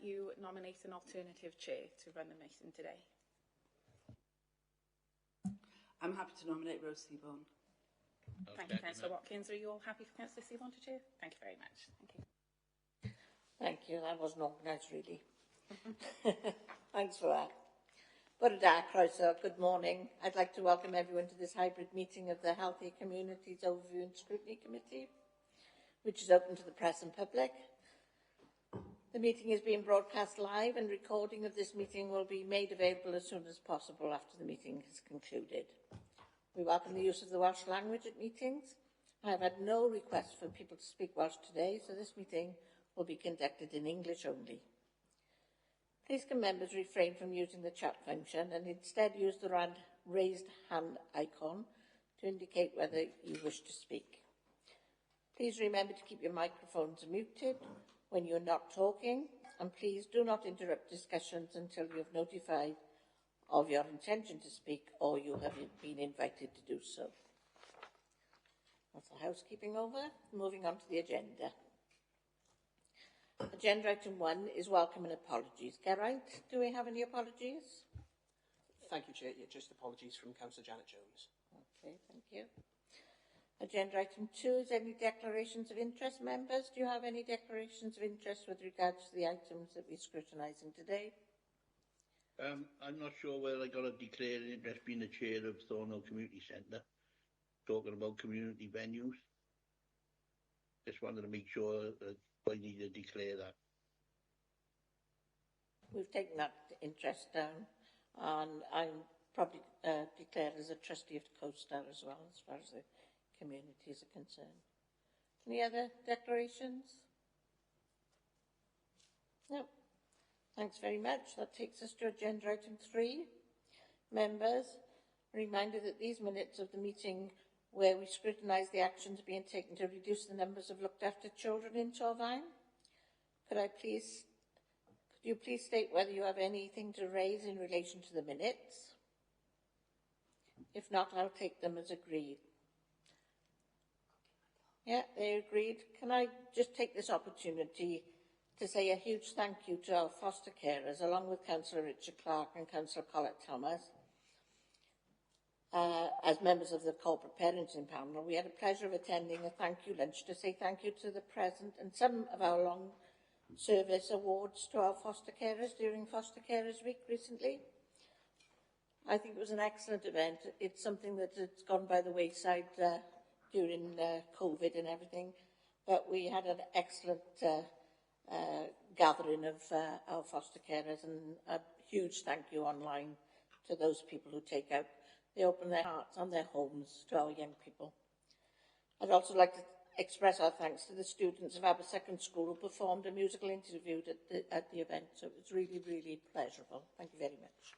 you nominate an alternative chair to run the meeting today? I'm happy to nominate Rose Seaborn. Thank you, Councillor Watkins. Are you all happy for Councillor Seaborn to chair? Thank you very much. Thank you. Thank you. That wasn't organised, really. Thanks for that. Bore da, croeso. Good morning. I'd like to welcome everyone to this hybrid meeting of the Healthy Communities Overview and Scrutiny Committee, which is open to the press and public. The meeting is being broadcast live, and recording of this meeting will be made available as soon as possible after the meeting is concluded. We welcome the use of the Welsh language at meetings. I have had no request for people to speak Welsh today, so this meeting will be conducted in English only. Please can members refrain from using the chat function and instead use the raised hand icon to indicate whether you wish to speak. Please remember to keep your microphones muted when you're not talking, and please do not interrupt discussions until you have notified of your intention to speak or you have been invited to do so. That's the housekeeping over. Moving on to the agenda. Agenda item 1 is welcome and apologies. Geraint, do we have any apologies? Thank you, Chair. Yeah, just apologies from Councillor Janet Jones. Okay, thank you. Agenda item 2 is any declarations of interest. Members, do you have any declarations of interest with regards to the items that we're scrutinising today? I'm not sure whether I got to declare an interest being the chair of Thornhill Community Centre, talking about community venues. Just wanted to make sure that I need to declare that. We've taken that interest down, and I'm probably declared as a trustee of CoStar as well, as far as the communities are concerned. Any other declarations? No. Thanks very much. That takes us to agenda item 3. Members, a reminder that these minutes of the meeting where we scrutinise the actions being taken to reduce the numbers of looked after children in Torfaen. Could you please state whether you have anything to raise in relation to the minutes? If not, I'll take them as agreed. Yeah, they're agreed. Can I just take this opportunity to say a huge thank you to our foster carers, along with Councillor Richard Clark and Councillor Colette Thomas. As members of the corporate parenting panel, we had a pleasure of attending a thank you lunch to say thank you to the present and some of our long service awards to our foster carers during Foster Carers Week recently. I think it was an excellent event. It's something that has gone by the wayside during COVID and everything, but we had an excellent gathering of our foster carers, and a huge thank you online to those people who take out. They open their hearts and their homes to our young people. I'd also like to express our thanks to the students of Aberystwyth School who performed a musical interview at the event, so it was really, really pleasurable. Thank you very much.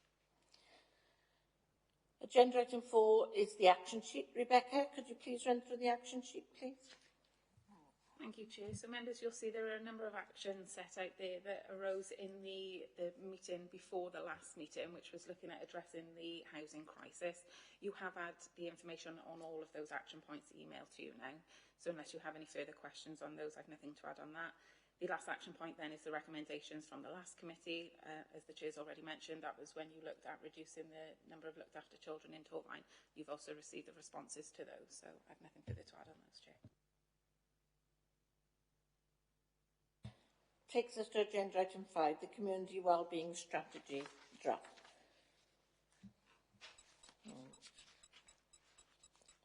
Agenda item 4 is the action sheet. Rebecca, could you please run through the action sheet, please? Thank you, Chair. So, members, you'll see there are a number of actions set out there that arose in the meeting before the last meeting, which was looking at addressing the housing crisis. You have had the information on all of those action points emailed to you now. So, unless you have any further questions on those, I've nothing to add on that. The last action point then is the recommendations from the last committee. As the Chair's already mentioned, that was when you looked at reducing the number of looked after children in Torfaen. You've also received the responses to those, so I've nothing further to add on those, Chair. Takes us to agenda item 5, the Community Wellbeing Strategy draft.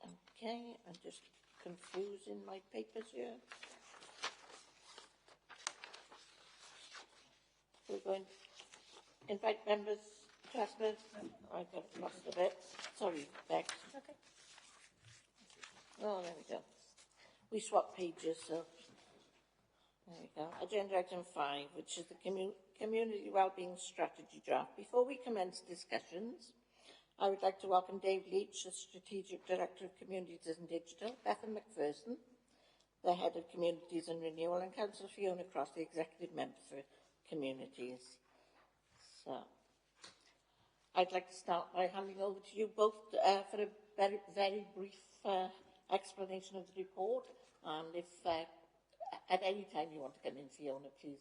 Okay, I'm just confusing my papers here. We're going to invite members to ask us. I got lost a bit. Sorry, Bex. Okay. Oh, there we go. We swapped pages, so there we go. Agenda item 5, which is the Community Wellbeing Strategy draft. Before we commence discussions, I would like to welcome Dave Leach, the Strategic Director of Communities and Digital, Bethan McPherson, the Head of Communities and Renewal, and Councillor Fiona Cross, the Executive Member for Communities. So, I'd like to start by handing over to you both for a very, very brief explanation of the report. And if at any time you want to come in, Fiona, please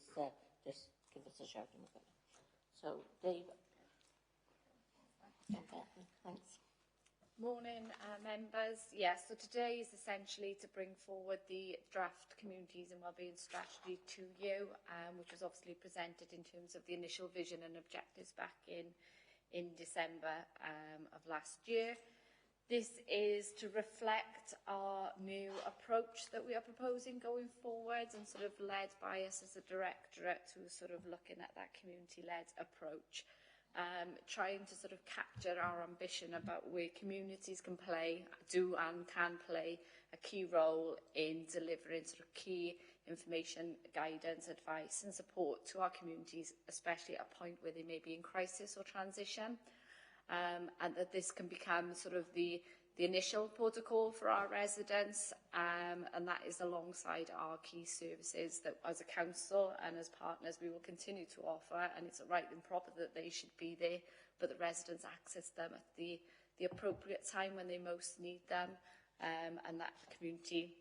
just give us a shout in a minute. So, Dave. Thanks. Morning, members. Yes, so today is essentially to bring forward the draft Communities and Wellbeing Strategy to you, which was obviously presented in terms of the initial vision and objectives back in December of last year. This is to reflect our new approach that we are proposing going forward, and sort of led by us as a directorate who's sort of looking at that community-led approach. Trying to sort of capture our ambition about where communities can play a key role in delivering sort of key information, guidance, advice and support to our communities, especially at a point where they may be in crisis or transition, and that this can become sort of the initial protocol for our residents, and that is alongside our key services that as a council and as partners we will continue to offer, and it's right and proper that they should be there, but the residents access them at the appropriate time when they most need them, and that community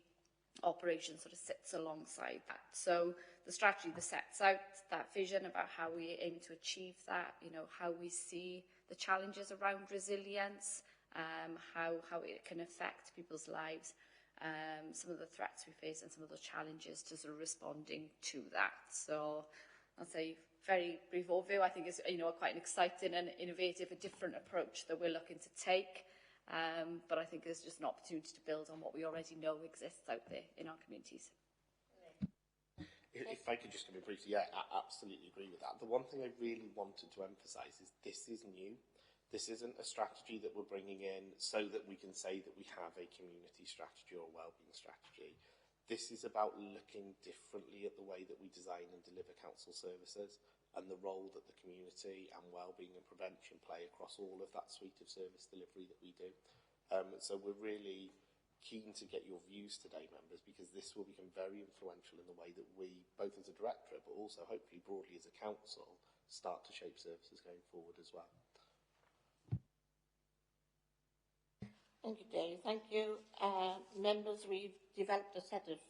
operation sort of sits alongside that. So the strategy that sets out that vision about how we aim to achieve that, you know, how we see the challenges around resilience, how it can affect people's lives, some of the threats we face and some of the challenges to sort of responding to that. So I'll say very brief overview. I think it's, you know, quite an exciting and innovative, a different approach that we're looking to take. But I think there's just an opportunity to build on what we already know exists out there in our communities. If I could just give a brief, yeah, I absolutely agree with that. The one thing I really wanted to emphasise is this is new. This isn't a strategy that we're bringing in so that we can say that we have a community strategy or a wellbeing strategy. This is about looking differently at the way that we design and deliver council services and the role that the community and wellbeing and prevention play across all of that suite of service delivery that we do. So we're really keen to get your views today, members, because this will become very influential in the way that we, both as a directorate, but also hopefully broadly as a council, start to shape services going forward as well. Thank you, Dave. Thank you. Members, we've developed a set of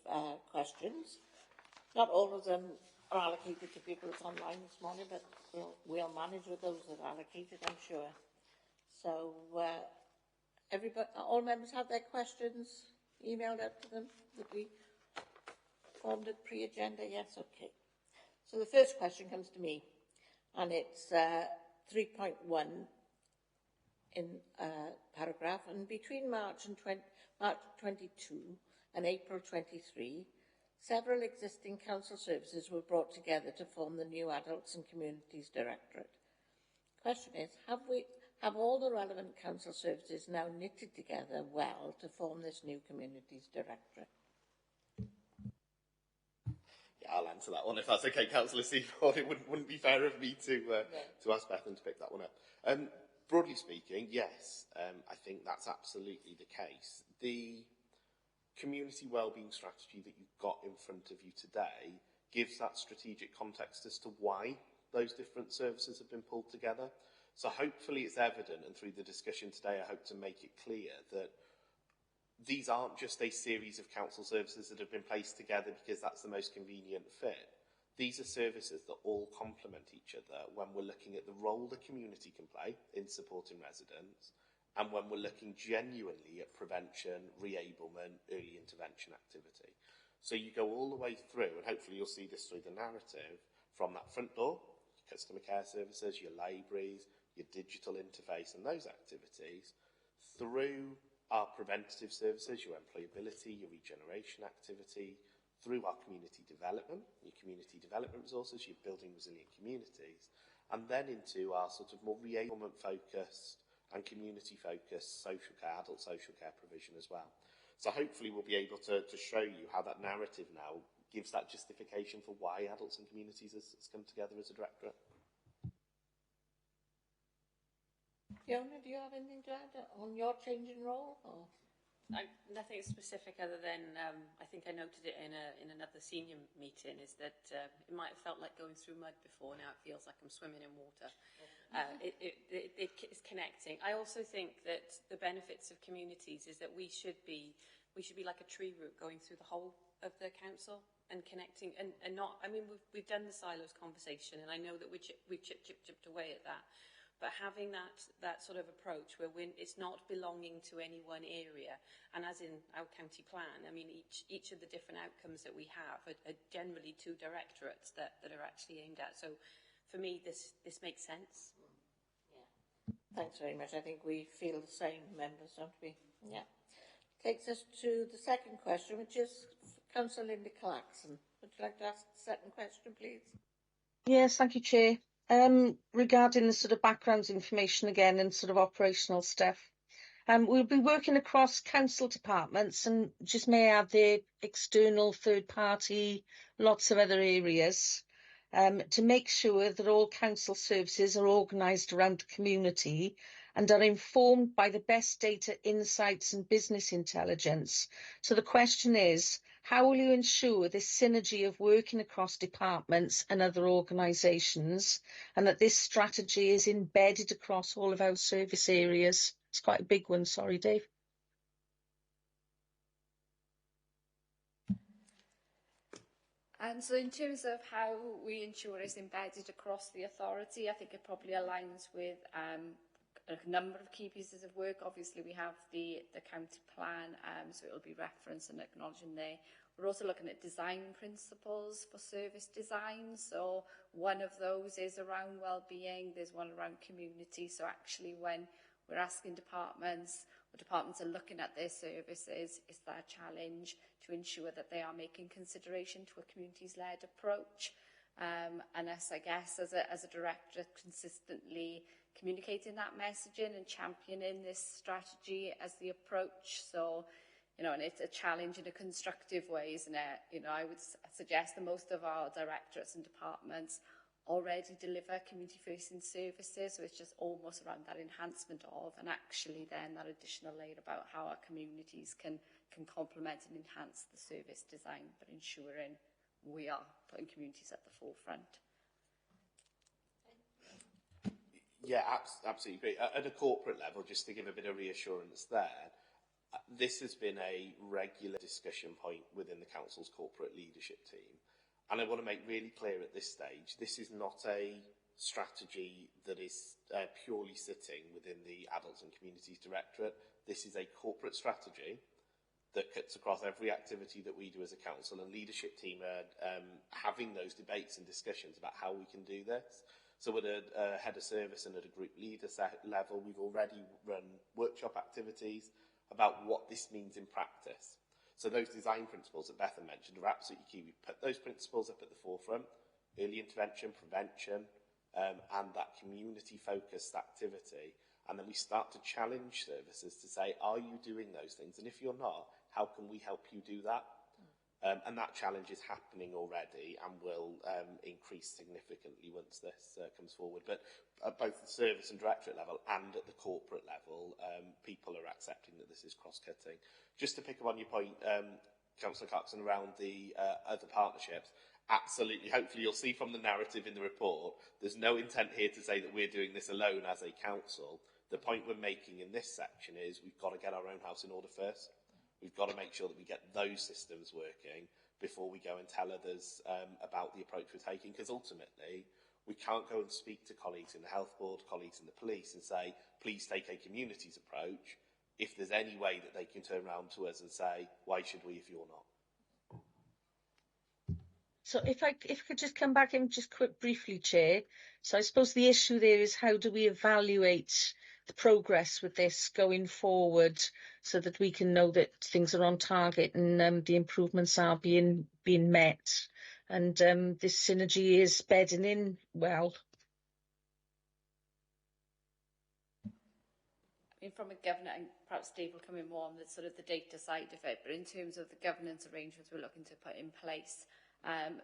questions. Not all of them are allocated to people that's online this morning, but we'll manage with those that are allocated, I'm sure. So, everybody, all members have their questions emailed out to them that we formed at pre-agenda? Yes, okay. So the first question comes to me, and it's 3.1 in paragraph, and between March 22 and April 23, several existing council services were brought together to form the new Adults and Communities Directorate. Question is, have all the relevant council services now knitted together well to form this new Communities Directorate? Yeah, I'll answer that one if that's okay, Councillor Seaford. It wouldn't be fair of me to ask Bethan to pick that one up. Broadly speaking, yes, I think that's absolutely the case. The community wellbeing strategy that you've got in front of you today gives that strategic context as to why those different services have been pulled together. So hopefully it's evident, and through the discussion today I hope to make it clear that these aren't just a series of council services that have been placed together because that's the most convenient fit. These are services that all complement each other when we're looking at the role the community can play in supporting residents, and when we're looking genuinely at prevention, reablement, early intervention activity. So you go all the way through, and hopefully you'll see this through the narrative, from that front door, customer care services, your libraries, your digital interface and those activities, through our preventative services, your employability, your regeneration activity, through our community development resources, your building resilient communities, and then into our sort of more reablement focused and community focused social care, adult social care provision as well. So hopefully we'll be able to show you how that narrative now gives that justification for why Adults and Communities has come together as a directorate. Fiona, do you have anything to add on your change in role? Or? Nothing specific other than I think I noted it in another senior meeting, is that it might have felt like going through mud before, now it feels like I'm swimming in water. It is connecting. I also think that the benefits of communities is that we should be like a tree root going through the whole of the council, and connecting and not, I mean, we've done the silos conversation, and I know that we've chipped away at that, but having that sort of approach where it's not belonging to any one area, and as in our county plan, I mean, each of the different outcomes that we have are generally two directorates that are actually aimed at. So for me, this makes sense. Yeah. Thanks very much. I think we feel the same, members, don't we? Yeah. Takes us to the second question, which is Councillor Linda Clarkson. Would you like to ask the second question, please? Yes, thank you, Chair. Regarding the sort of background information again and sort of operational stuff, we'll be working across council departments and just may add the external third party, lots of other areas, to make sure that all council services are organised around the community and are informed by the best data, insights and business intelligence. So the question is, how will you ensure this synergy of working across departments and other organisations, and that this strategy is embedded across all of our service areas? It's quite a big one, sorry, Dave. And so in terms of how we ensure it's embedded across the authority, I think it probably aligns with a number of key pieces of work. Obviously, we have the county plan, so it will be referenced and acknowledged in there. We're also looking at design principles for service design. So one of those is around well-being. There's one around community. So actually, when we're asking departments, or departments are looking at their services, it's their challenge to ensure that they are making consideration to a communities-led approach. And us, I guess, as a director, consistently communicating that messaging and championing this strategy as the approach. So, you know, and it's a challenge in a constructive way, isn't it? You know, I would suggest that most of our directorates and departments already deliver community-facing services, so it's just almost around that enhancement of, and actually then that additional layer about how our communities can complement and enhance the service design, but ensuring we are putting communities at the forefront. Yeah, absolutely great. At a corporate level, just to give a bit of reassurance there, this has been a regular discussion point within the council's corporate leadership team. And I want to make really clear at this stage, this is not a strategy that is purely sitting within the Adults and Communities Directorate. This is a corporate strategy that cuts across every activity that we do as a council, and leadership team are having those debates and discussions about how we can do this. So at a head of service and at a group leader level, we've already run workshop activities about what this means in practice. So those design principles that Bethan mentioned are absolutely key. We put those principles up at the forefront: early intervention, prevention, and that community-focused activity. And then we start to challenge services to say, are you doing those things? And if you're not, how can we help you do that? And that challenge is happening already and will increase significantly once this comes forward. But at both the service and directorate level and at the corporate level, people are accepting that this is cross-cutting. Just to pick up on your point, Councillor Clarkson, around the other partnerships, absolutely. Hopefully you'll see from the narrative in the report, there's no intent here to say that we're doing this alone as a council. The point we're making in this section is we've got to get our own house in order first. We've got to make sure that we get those systems working before we go and tell others about the approach we're taking, because ultimately we can't go and speak to colleagues in the health board, colleagues in the police and say, please take a communities approach, if there's any way that they can turn around to us and say, why should we if you're not? So if I could just come back in just briefly, Chair. So I suppose the issue there is, how do we evaluate the progress with this going forward so that we can know that things are on target and the improvements are being met, and this synergy is bedding in well? I mean, from a governance, and perhaps Dave will come in more on the sort of the data side of it, but in terms of the governance arrangements we're looking to put in place,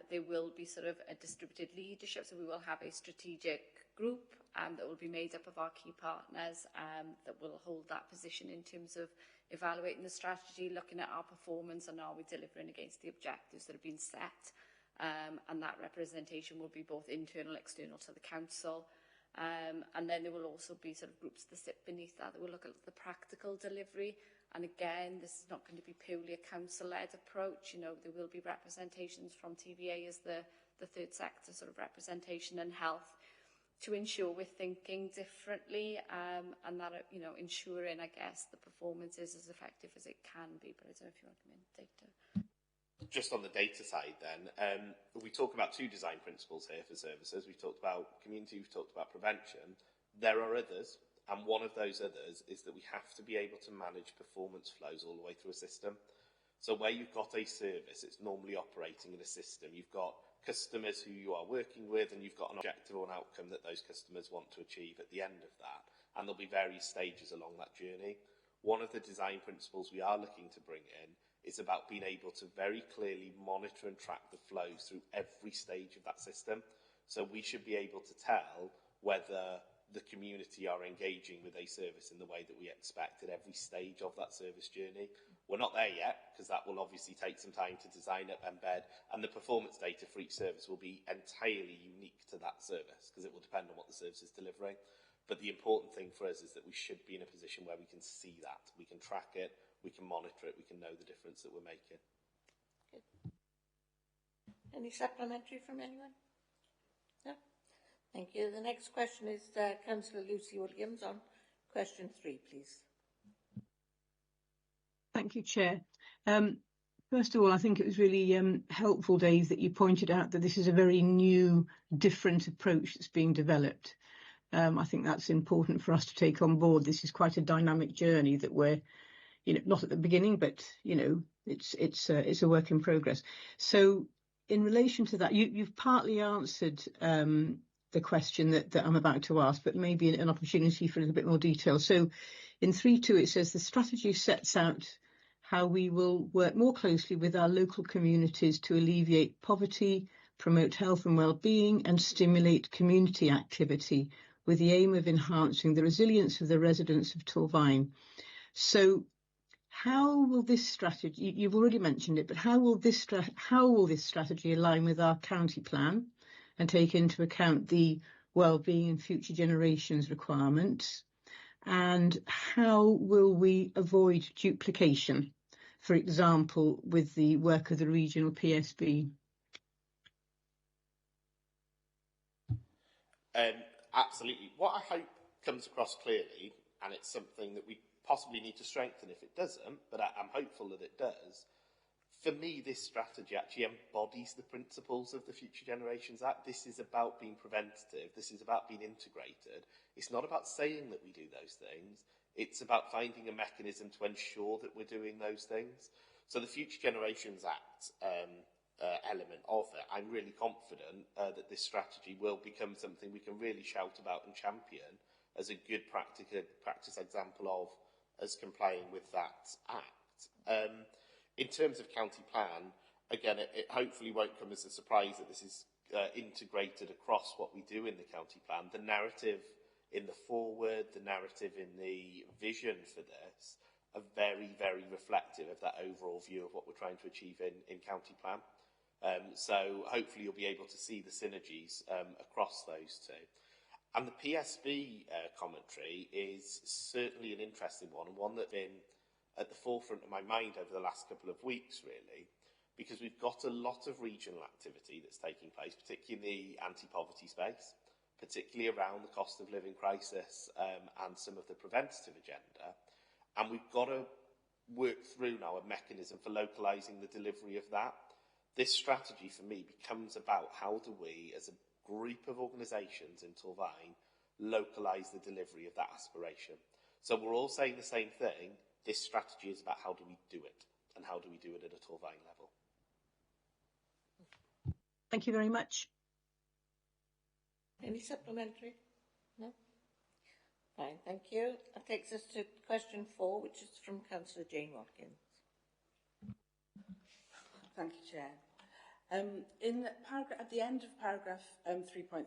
there will be sort of a distributed leadership, so we will have a strategic group that will be made up of our key partners that will hold that position in terms of evaluating the strategy, looking at our performance and are we delivering against the objectives that have been set, and that representation will be both internal and external to the council. And then there will also be sort of groups that sit beneath that will look at the practical delivery And again, this is not going to be purely a council-led approach. You know, there will be representations from TVA as the third sector sort of representation and health, to ensure we're thinking differently, and that, you know, ensuring, I guess, the performance is as effective as it can be. But I don't know if you want to come in, data. Just on the data side then, we talk about two design principles here for services. We've talked about community, we've talked about prevention. There are others, and one of those others is that we have to be able to manage performance flows all the way through a system. So where you've got a service, it's normally operating in a system. You've got customers who you are working with, and you've got an objective or an outcome that those customers want to achieve at the end of that. And there'll be various stages along that journey. One of the design principles we are looking to bring in is about being able to very clearly monitor and track the flows through every stage of that system. So we should be able to tell whether the community are engaging with a service in the way that we expect at every stage of that service journey. We're not there yet, because that will obviously take some time to design up, embed, and the performance data for each service will be entirely unique to that service, because it will depend on what the service is delivering. But the important thing for us is that we should be in a position where we can see that, we can track it, we can monitor it, we can know the difference that we're making. Good. Any supplementary from anyone? No? Thank you. The next question is Councillor Lucy Williams on question 3, please. Thank you, Chair. First of all, I think it was really helpful, Dave, that you pointed out that this is a very new, different approach that's being developed. I think that's important for us to take on board. This is quite a dynamic journey that we're, you know, not at the beginning, but you know, it's a work in progress. So, in relation to that, you've partly answered the question that I'm about to ask, but maybe an opportunity for a little bit more detail. So, in 3.2, it says the strategy sets out how we will work more closely with our local communities to alleviate poverty, promote health and well-being, and stimulate community activity, with the aim of enhancing the resilience of the residents of Torfaen. So how will this strategy, you've already mentioned it, but how will this strategy align with our county plan and take into account the well-being and future generations requirements? And how will we avoid duplication, for example, with the work of the regional PSB? Absolutely. What I hope comes across clearly, and it's something that we possibly need to strengthen if it doesn't, but I'm hopeful that it does. For me, this strategy actually embodies the principles of the Future Generations Act. This is about being preventative. This is about being integrated. It's not about saying that we do those things. It's about finding a mechanism to ensure that we're doing those things. So the Future Generations Act element of it, I'm really confident that this strategy will become something we can really shout about and champion as a good practice example of us complying with that act. In terms of county plan, again, it hopefully won't come as a surprise that this is integrated across what we do in the county plan. The narrative in the foreword, the narrative in the vision for this are very, very reflective of that overall view of what we're trying to achieve in county plan. So hopefully you'll be able to see the synergies across those two. And the PSB commentary is certainly an interesting one, and one that's been at the forefront of my mind over the last couple of weeks, really, because we've got a lot of regional activity that's taking place, particularly in the anti-poverty space, particularly around the cost of living crisis and some of the preventative agenda. And we've got to work through now a mechanism for localising the delivery of that. This strategy, for me, becomes about how do we, as a group of organisations in Torfaen, localise the delivery of that aspiration. So we're all saying the same thing. This strategy is about how do we do it, and how do we do it at a Torfaen level. Thank you very much. Any supplementary? No? Fine, thank you. That takes us to question 4, which is from Councillor Jane Watkins. Thank you, Chair. At the end of paragraph 3.3,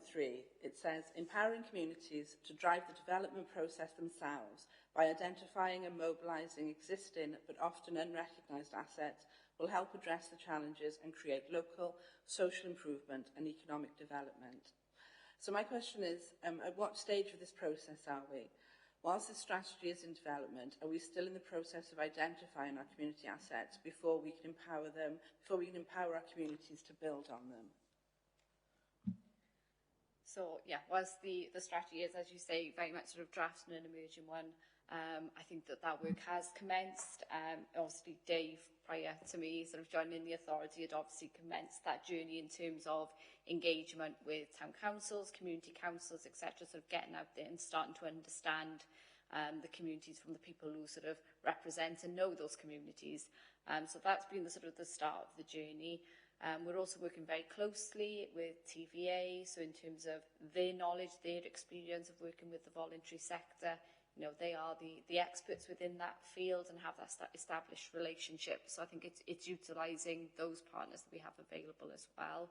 it says, empowering communities to drive the development process themselves by identifying and mobilising existing but often unrecognised assets will help address the challenges and create local social improvement and economic development. So my question is, at what stage of this process are we? Whilst this strategy is in development, are we still in the process of identifying our community assets before we can empower our communities to build on them? So, yeah, whilst the strategy is, as you say, very much sort of drafting an emerging one, I think that work has commenced. Obviously, Dave, prior to me sort of joining the authority, had obviously commenced that journey in terms of engagement with town councils, community councils, etc., sort of getting out there and starting to understand the communities from the people who sort of represent and know those communities. So that's been the sort of the start of the journey. We're also working very closely with TVA, so in terms of their knowledge, their experience of working with the voluntary sector. You know, they are the experts within that field and have that established relationship. So I think it's utilising those partners that we have available as well.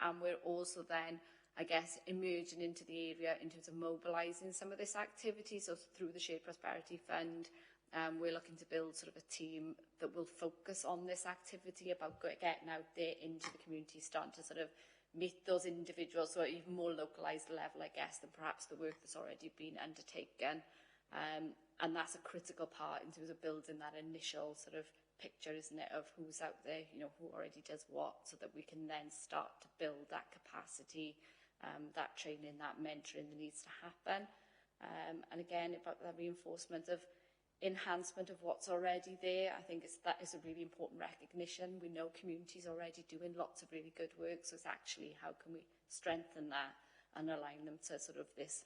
And we're also then, I guess, emerging into the area in terms of mobilising some of this activity. So through the Shared Prosperity Fund, we're looking to build sort of a team that will focus on this activity, about getting out there into the community, starting to sort of meet those individuals, so at even more localised level, I guess, than perhaps the work that's already been undertaken. And that's a critical part in terms of building that initial sort of picture, isn't it, of who's out there, you know, who already does what, so that we can then start to build that capacity, that training, that mentoring that needs to happen. And again, about the reinforcement of enhancement of what's already there. I think that is a really important recognition. We know communities already doing lots of really good work, so it's actually how can we strengthen that and align them to sort of this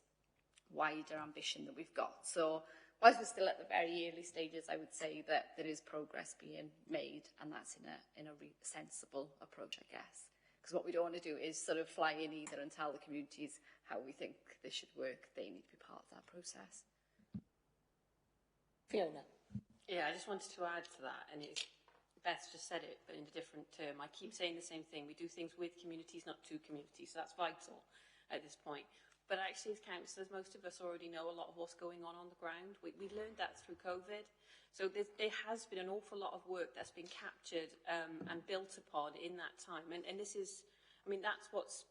wider ambition that we've got. So whilst we're still at the very early stages, I would say that there is progress being made, and that's in a sensible approach, I guess. Because what we don't want to do is sort of fly in either and tell the communities how we think this should work. They need to be part of that process. Fiona. Yeah, I just wanted to add to that, and Beth just said it, but in a different term. I keep saying the same thing. We do things with communities, not to communities, so that's vital at this point. But actually, as councillors, most of us already know a lot of what's going on the ground. We learned that through COVID. So there has been an awful lot of work that's been captured and built upon in that time. And this is, I mean, that's what's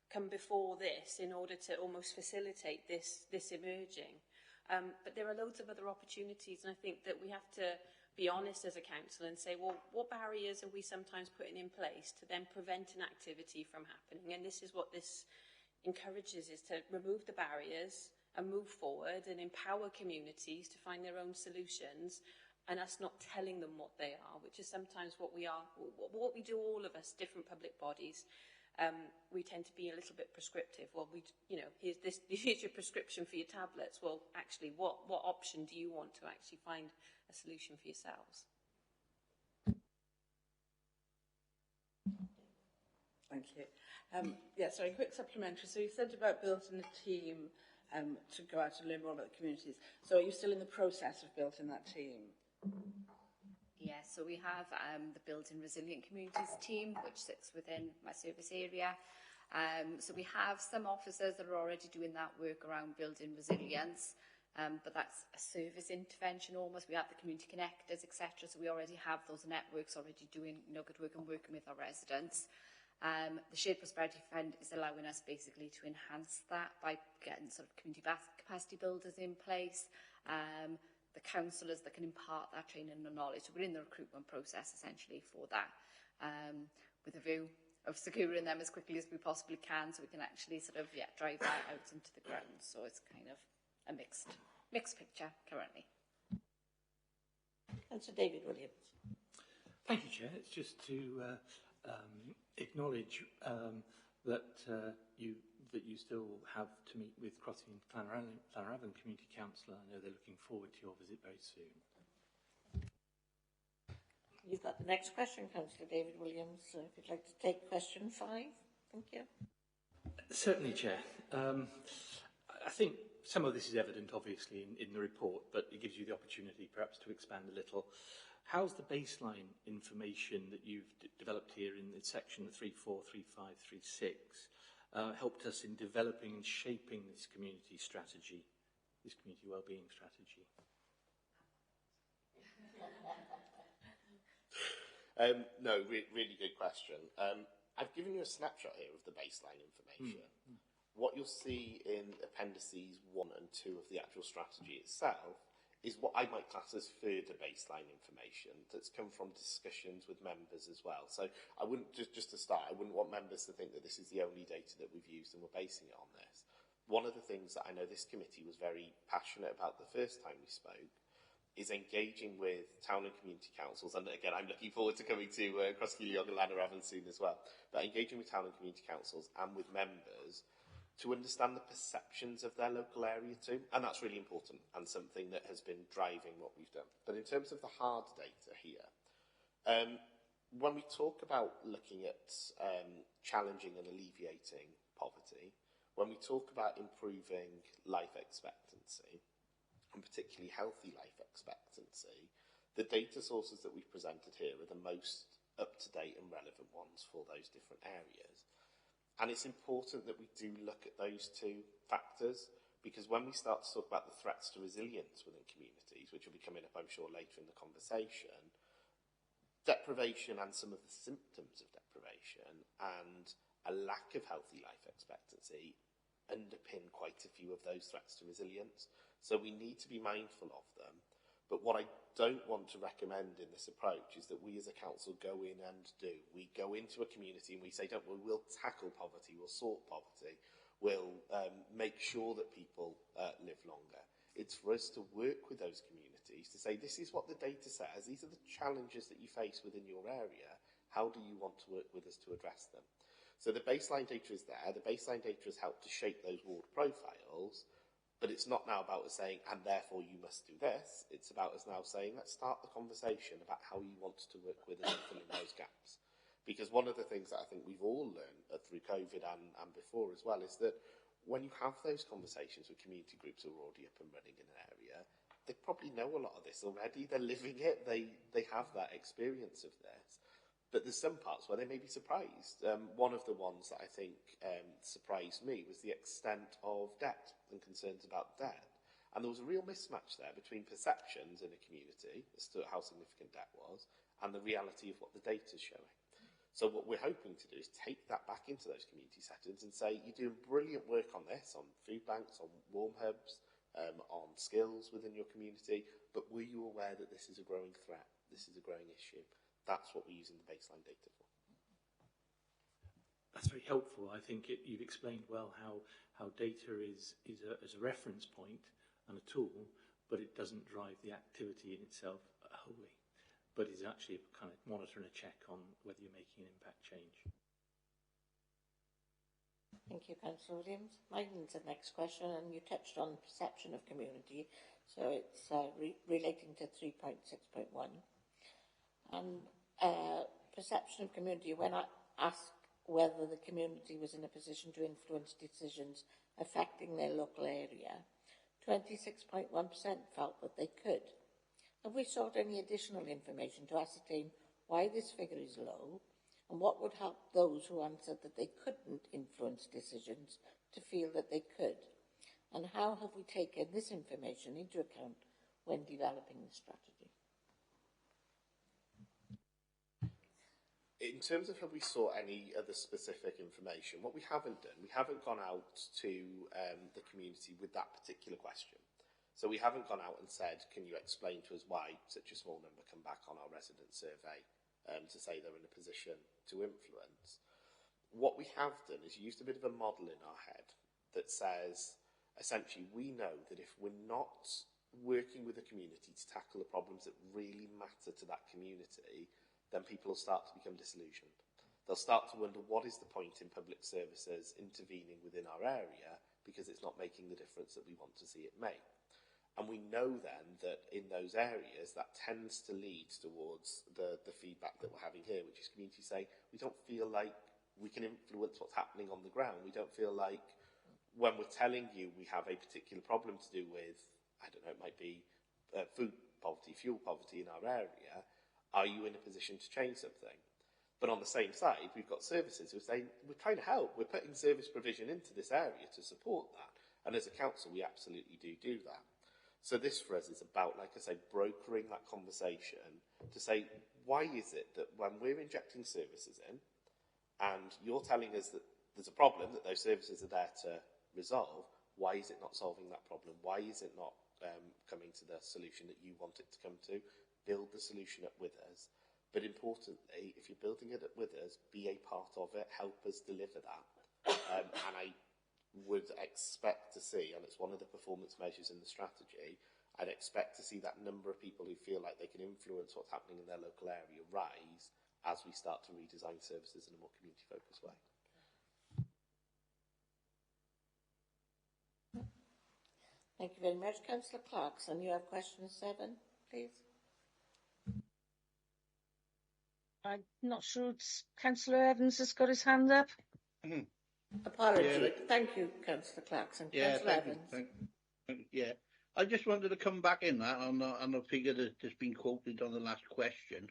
come before this in order to almost facilitate this emerging. But there are loads of other opportunities, and I think that we have to be honest as a council and say, well, what barriers are we sometimes putting in place to then prevent an activity from happening? And this is what this encourages, is to remove the barriers and move forward and empower communities to find their own solutions, and us not telling them what they are, which is sometimes what we do, all of us, different public bodies. We tend to be a little bit prescriptive. Well, here's your prescription for your tablets. Well, actually, what option do you want to actually find a solution for yourselves? Thank you. Yeah, sorry, quick supplementary. So you said about building a team to go out and learn more about the communities. So are you still in the process of building that team? Yes, so we have the Building Resilient Communities team, which sits within my service area. So we have some officers that are already doing that work around building resilience, but that's a service intervention almost. We have the community connectors, etc. So we already have those networks already doing good work and working with our residents. The Shared Prosperity Fund is allowing us basically to enhance that by getting sort of community capacity builders in place. The counsellors that can impart that training and knowledge. So we're in the recruitment process essentially for that, with a view of securing them as quickly as we possibly can, so we can actually sort of drive that out into the ground. So it's kind of a mixed picture currently. And Sir David Williams. Thank you, Chair. It's just to acknowledge that you still have to meet with Crotty and Llanrafan Community Council. I know they're looking forward to your visit very soon. You've got the next question, Councillor David Williams. So if you'd like to take question 5. Thank you. Certainly, Chair. I think some of this is evident, obviously, in the report, but it gives you the opportunity perhaps to expand a little. How's the baseline information that you've developed here in the section 3.4, 3.5, 3.6 helped us in developing and shaping this community strategy, this community wellbeing strategy? No, really good question. I've given you a snapshot here of the baseline information. what you'll see in appendices 1 and 2 of the actual strategy itself is what I might class as further baseline information that's come from discussions with members as well. So I wouldn't, just to start, I wouldn't want members to think that this is the only data that we've used and we're basing it on this. One of the things that I know this committee was very passionate about the first time we spoke is engaging with town and community councils, and again, I'm looking forward to coming to Crosskeely and Lanarhaven soon as well, but engaging with town and community councils and with members to understand the perceptions of their local area too, and that's really important and something that has been driving what we've done. But in terms of the hard data here, when we talk about looking at challenging and alleviating poverty, when we talk about improving life expectancy, and particularly healthy life expectancy, the data sources that we've presented here are the most up-to-date and relevant ones for those different areas. And it's important that we do look at those two factors, because when we start to talk about the threats to resilience within communities, which will be coming up, I'm sure, later in the conversation, deprivation and some of the symptoms of deprivation and a lack of healthy life expectancy underpin quite a few of those threats to resilience. So we need to be mindful of them. But what I don't want to recommend in this approach is that we as a council go in and do. We go into a community and we say, we'll tackle poverty, we'll sort poverty, we'll make sure that people live longer. It's for us to work with those communities to say, this is what the data says, these are the challenges that you face within your area, how do you want to work with us to address them? So the baseline data is there, the baseline data has helped to shape those ward profiles, but it's not now about us saying, and therefore you must do this. It's about us now saying, let's start the conversation about how you want to work with us and fill in those gaps. Because one of the things that I think we've all learned through COVID and before as well is that when you have those conversations with community groups who are already up and running in an area, they probably know a lot of this already. They're living it. They have that experience of this. But there's some parts where they may be surprised. One of the ones that I think surprised me was the extent of debt and concerns about debt. And there was a real mismatch there between perceptions in a community as to how significant debt was and the reality of what the data is showing. So what we're hoping to do is take that back into those community settings and say, you're doing brilliant work on this, on food banks, on warm hubs, on skills within your community, but were you aware that this is a growing threat? This is a growing issue. That's what we're using the baseline data for. That's very helpful. I think you've explained well how data is a reference point and a tool, but it doesn't drive the activity in itself wholly, but is actually a kind of monitor and a check on whether you're making an impact change. Thank you, Councillor Williams. Mine's the next question, and you touched on perception of community, so it's relating to 3.6.1. And perception of community, when I asked whether the community was in a position to influence decisions affecting their local area, 26.1% felt that they could. Have we sought any additional information to ascertain why this figure is low, and what would help those who answered that they couldn't influence decisions to feel that they could? And how have we taken this information into account when developing the strategy? In terms of have we sought any other specific information, what we haven't done, we haven't gone out to the community with that particular question. So we haven't gone out and said, can you explain to us why such a small number come back on our resident survey to say they're in a position to influence. What we have done is used a bit of a model in our head that says, essentially, we know that if we're not working with the community to tackle the problems that really matter to that community, then people will start to become disillusioned. They'll start to wonder, what is the point in public services intervening within our area because it's not making the difference that we want to see it make. And we know then that in those areas that tends to lead towards the feedback that we're having here, which is communities say, we don't feel like we can influence what's happening on the ground. We don't feel like when we're telling you we have a particular problem to do with, I don't know, it might be food poverty, fuel poverty in our area, are you in a position to change something? But on the same side, we've got services who are saying, we're trying to help. We're putting service provision into this area to support that. And as a council, we absolutely do that. So this for us is about, like I say, brokering that conversation to say, why is it that when we're injecting services in, and you're telling us that there's a problem that those services are there to resolve. Why is it not solving that problem? Why is it not coming to the solution that you want it to come to? Build the solution up with us. But importantly, if you're building it up with us, be a part of it, help us deliver that. And I would expect to see, and it's one of the performance measures in the strategy, I'd expect to see that number of people who feel like they can influence what's happening in their local area rise as we start to redesign services in a more community-focused way. Thank you very much. Councillor Clarkson, you have question 7, please. I'm not sure it's Councillor Evans has got his hand up. Apology. Yeah. Thank you, Councillor Clarkson. Yeah, Councillor thank you. Evans. Yeah, I just wanted to come back in that on a figure that's been quoted on the last question.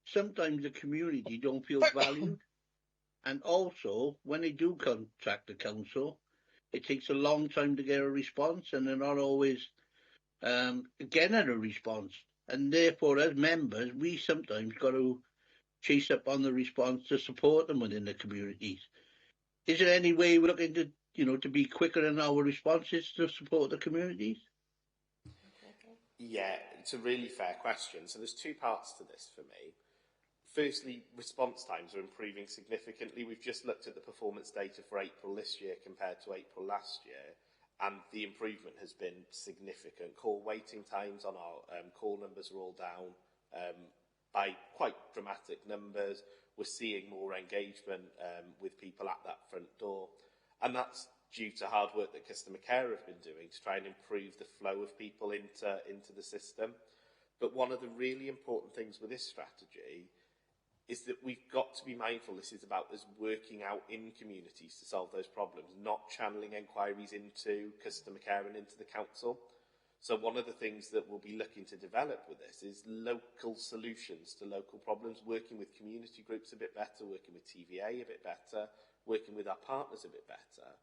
Sometimes the community don't feel valued, and also when they do contact the council, it takes a long time to get a response, and they're not always getting a response. And therefore, as members, we sometimes got to chase up on the response to support them within the communities. Is there any way we're looking to, to be quicker in our responses to support the communities? Yeah, it's a really fair question. So there's two parts to this for me. Firstly, response times are improving significantly. We've just looked at the performance data for April this year compared to April last year, and the improvement has been significant. Call waiting times on our call numbers are all down by quite dramatic numbers. We're seeing more engagement with people at that front door, and that's due to hard work that customer care have been doing to try and improve the flow of people into the system. But one of the really important things with this strategy is that we've got to be mindful this is about us working out in communities to solve those problems, not channeling enquiries into customer care and into the council. So one of the things that we'll be looking to develop with this is local solutions to local problems, working with community groups a bit better, working with TVA a bit better, working with our partners a bit better,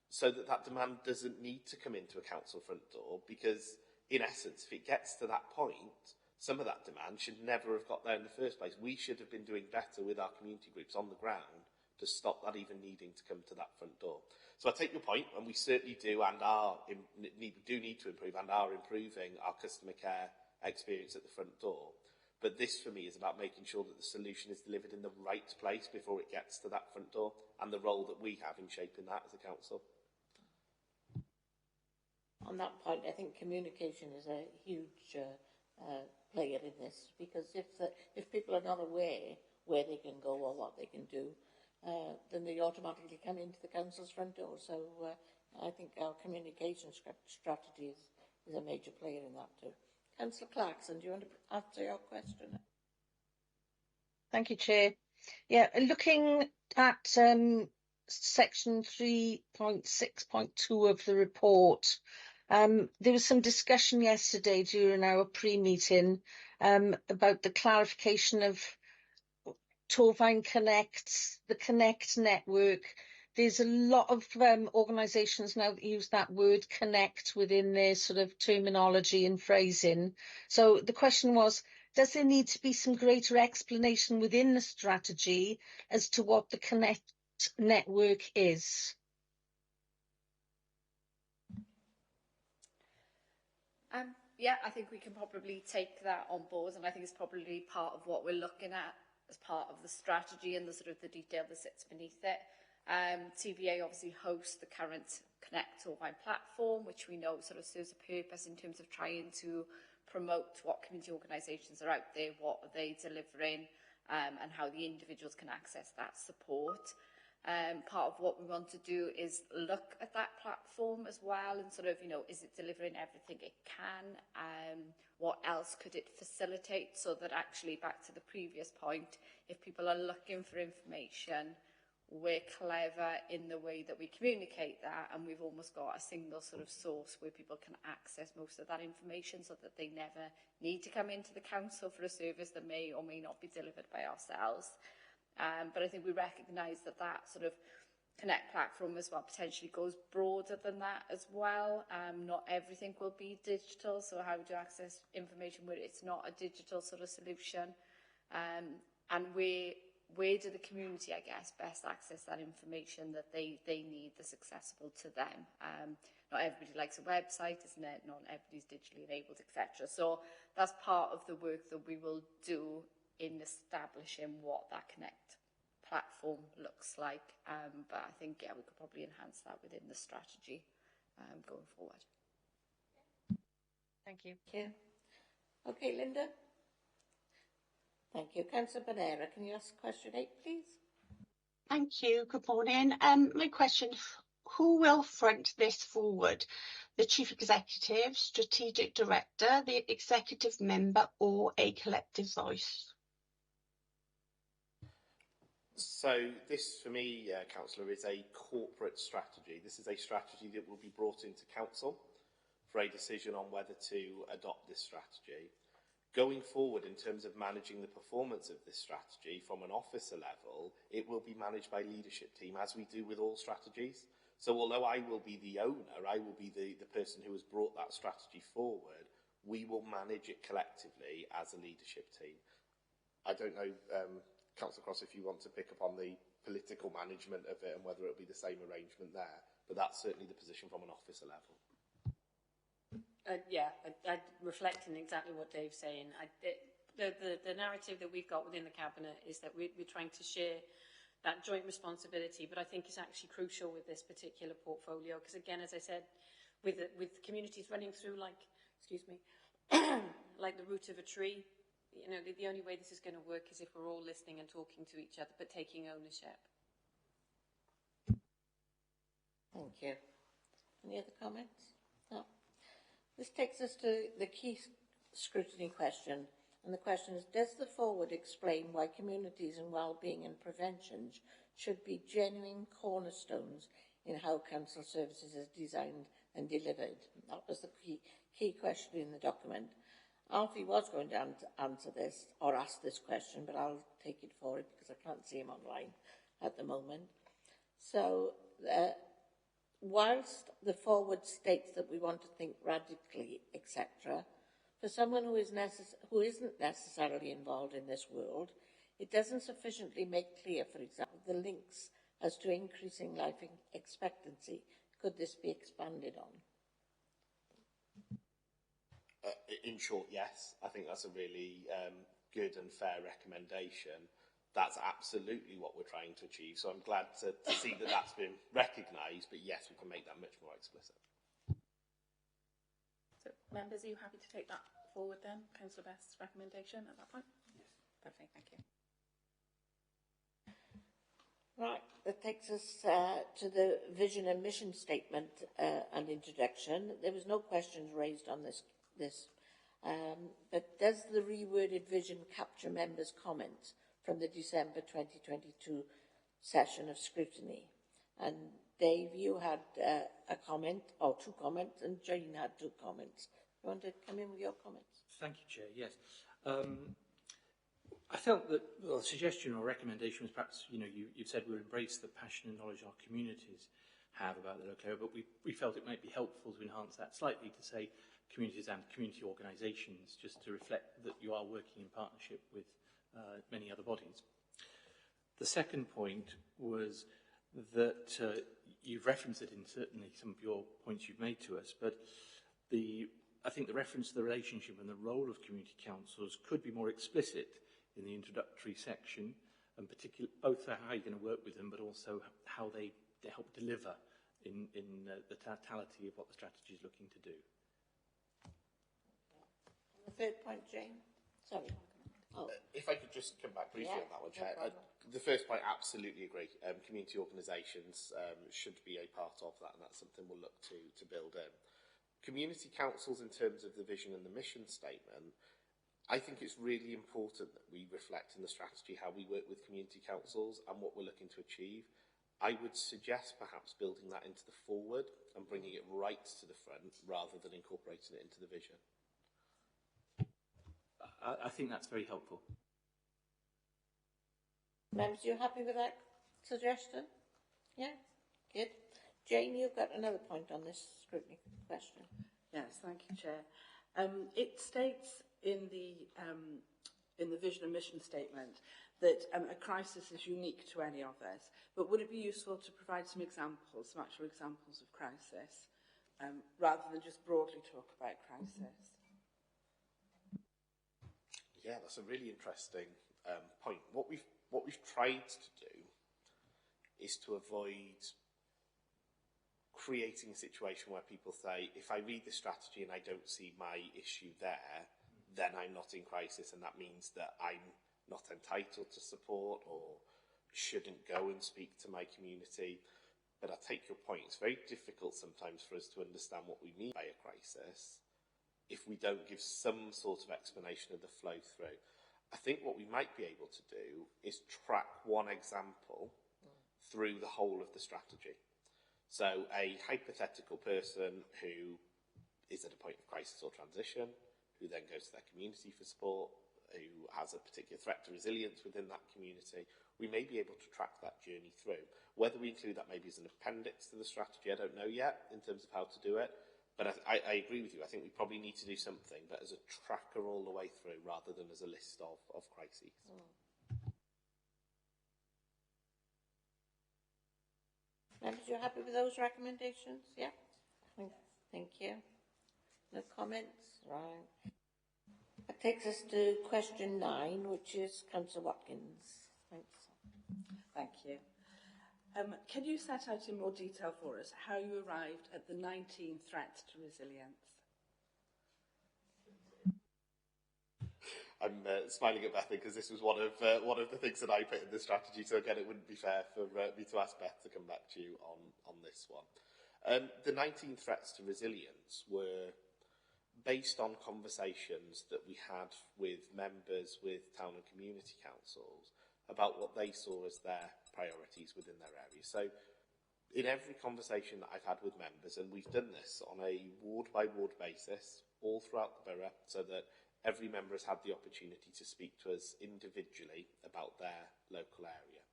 so that that demand doesn't need to come into a council front door, because in essence, if it gets to that point, some of that demand should never have got there in the first place. We should have been doing better with our community groups on the ground to stop that even needing to come to that front door. So I take your point, and we certainly do and need to improve and are improving our customer care experience at the front door. But this, for me, is about making sure that the solution is delivered in the right place before it gets to that front door, and the role that we have in shaping that as a council. On that point, I think communication is a huge player in this, because if people are not aware where they can go or what they can do, then they automatically come into the council's front door. So I think our communication strategy is a major player in that too. Councillor Clarkson, do you want to answer your question? Thank you, Chair. Yeah, looking at section 3.6.2 of the report, there was some discussion yesterday during our pre-meeting about the clarification of Torfaen Connect, the Connect network. There's a lot of organisations now that use that word connect within their sort of terminology and phrasing. So the question was, does there need to be some greater explanation within the strategy as to what the Connect network is? Yeah, I think we can probably take that on board, and I think it's probably part of what we're looking at as part of the strategy and the sort of the detail that sits beneath it. TVA obviously hosts the current Connect Torfaen platform, which we know sort of serves a purpose in terms of trying to promote what community organisations are out there, what are they delivering, and how the individuals can access that support. Part of what we want to do is look at that platform as well and sort of, is it delivering everything it can? What else could it facilitate, so that actually, back to the previous point, if people are looking for information, we're clever in the way that we communicate that, and we've almost got a single sort of source where people can access most of that information, so that they never need to come into the council for a service that may or may not be delivered by ourselves. But I think we recognise that that sort of Connect platform as well potentially goes broader than that as well. Not everything will be digital, so how to access information where it's not a digital sort of solution. And where do the community, I guess, best access that information that they need that's accessible to them? Not everybody likes a website, isn't it? Not everybody's digitally enabled, etc. So that's part of the work that we will do in establishing what that Connect platform looks like. But I think, yeah, we could probably enhance that within the strategy going forward. Thank you. Thank you. Okay, Linda. Thank you. Councillor Bonera, can you ask question 8, please? Thank you. Good morning. My question, who will front this forward? The Chief Executive, Strategic Director, the Executive Member, or a collective voice? So this, for me, Councillor, is a corporate strategy. This is a strategy that will be brought into Council for a decision on whether to adopt this strategy. Going forward, in terms of managing the performance of this strategy from an officer level, it will be managed by leadership team, as we do with all strategies. So although I will be the owner, I will be the person who has brought that strategy forward, we will manage it collectively as a leadership team. I don't know, Councillor Cross, if you want to pick up on the political management of it and whether it will be the same arrangement there, but that's certainly the position from an officer level. I'm reflecting exactly what Dave's saying. The narrative that we've got within the Cabinet is that we're trying to share that joint responsibility, but I think it's actually crucial with this particular portfolio because, again, as I said, with communities running through like the root of a tree, you know, the only way this is going to work is if we're all listening and talking to each other, but taking ownership. Thank you. Any other comments? No. This takes us to the key scrutiny question, and the question is, does the forward explain why communities and wellbeing and prevention should be genuine cornerstones in how council services is designed and delivered? That was the key question in the document. Alfie was going to answer this, or ask this question, but I'll take it forward because I can't see him online at the moment. So, whilst the forward states that we want to think radically, etc., for someone who isn't necessarily involved in this world, it doesn't sufficiently make clear, for example, the links as to increasing life expectancy. Could this be expanded on? In short, yes. I think that's a really good and fair recommendation. That's absolutely what we're trying to achieve. So I'm glad to see that that's been recognised, but yes, we can make that much more explicit. So, members, are you happy to take that forward then? Councillor Best's recommendation at that point? Yes. Perfect, thank you. Right, that takes us to the vision and mission statement and introduction. There was no questions raised on this, but does the reworded vision capture members' comments from the December 2022 session of scrutiny? And Dave, you had a comment, or 2 comments, and Jane had 2 comments. You want to come in with your comments? Thank you, Chair. Yes. I felt that the suggestion or recommendation was perhaps, you've said we'll embrace the passion and knowledge our communities have about the local area, but we felt it might be helpful to enhance that slightly to say communities and community organisations, just to reflect that you are working in partnership with many other bodies. The second point was that you've referenced it in certainly some of your points you've made to us, but I think the reference to the relationship and the role of community councils could be more explicit in the introductory section, and particularly both how you're going to work with them, but also how they help deliver in the totality of what the strategy is looking to do. The third point, Jane? Sorry. Oh. If I could just come back briefly on that one, Chair. The first point, absolutely agree. Community organisations should be a part of that, and that's something we'll look to build in. Community councils, in terms of the vision and the mission statement, I think it's really important that we reflect in the strategy how we work with community councils and what we're looking to achieve. I would suggest perhaps building that into the forward and bringing it right to the front rather than incorporating it into the vision. I think that's very helpful. Members, you happy with that suggestion? Yeah? Good. Jane, you've got another point on this scrutiny question. Yes, thank you, Chair. It states in in the vision and mission statement that a crisis is unique to any of us, but would it be useful to provide some examples, some actual examples of crisis, rather than just broadly talk about crisis? Yeah, that's a really interesting point. What we've tried to do is to avoid creating a situation where people say, if I read the strategy and I don't see my issue there, then I'm not in crisis, and that means that I'm not entitled to support or shouldn't go and speak to my community. But I take your point. It's very difficult sometimes for us to understand what we mean by a crisis if we don't give some sort of explanation of the flow through. I think what we might be able to do is track one example through the whole of the strategy. So a hypothetical person who is at a point of crisis or transition, who then goes to their community for support, who has a particular threat to resilience within that community, we may be able to track that journey through. Whether we include that maybe as an appendix to the strategy, I don't know yet in terms of how to do it. But I agree with you. I think we probably need to do something, but as a tracker all the way through rather than as a list of crises. Members, you're happy with those recommendations? Yeah? Thank you. No comments? Right. That takes us to question 9, which is Councillor Watkins. Thanks. Thank you. Can you set out in more detail for us how you arrived at the 19 threats to resilience? I'm smiling at Beth because this was one of the things that I put in the strategy. So again, it wouldn't be fair for me to ask Beth to come back to you on this one. The 19 threats to resilience were based on conversations that we had with members, with town and community councils, about what they saw as their priorities within their area. So in every conversation that I've had with members, and we've done this on a ward-by-ward basis all throughout the borough, so that every member has had the opportunity to speak to us individually about their local area.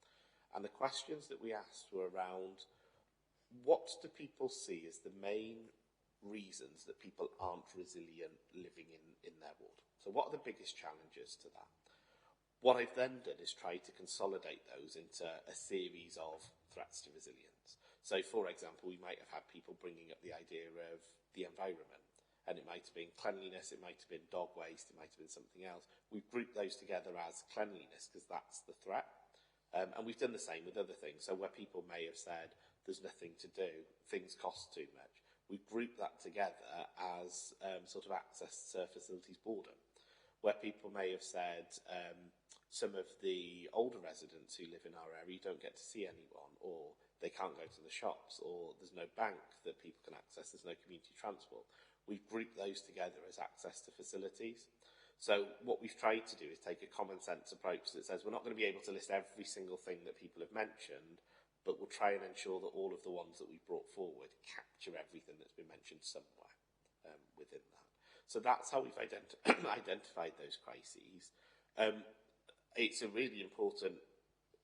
And the questions that we asked were around, what do people see as the main reasons that people aren't resilient living in their ward? So what are the biggest challenges to that? What I've then done is try to consolidate those into a series of threats to resilience. So, for example, we might have had people bringing up the idea of the environment, and it might have been cleanliness, it might have been dog waste, it might have been something else. We've grouped those together as cleanliness because that's the threat. And we've done the same with other things. So where people may have said there's nothing to do, things cost too much, we've grouped that together as sort of access to facilities boredom. Where people may have said some of the older residents who live in our area don't get to see anyone, or they can't go to the shops, or there's no bank that people can access, there's no community transport. We've grouped those together as access to facilities. So what we've tried to do is take a common sense approach that says we're not going to be able to list every single thing that people have mentioned, but we'll try and ensure that all of the ones that we've brought forward capture everything that's been mentioned somewhere within that. So that's how we've identified those crises. It's a really important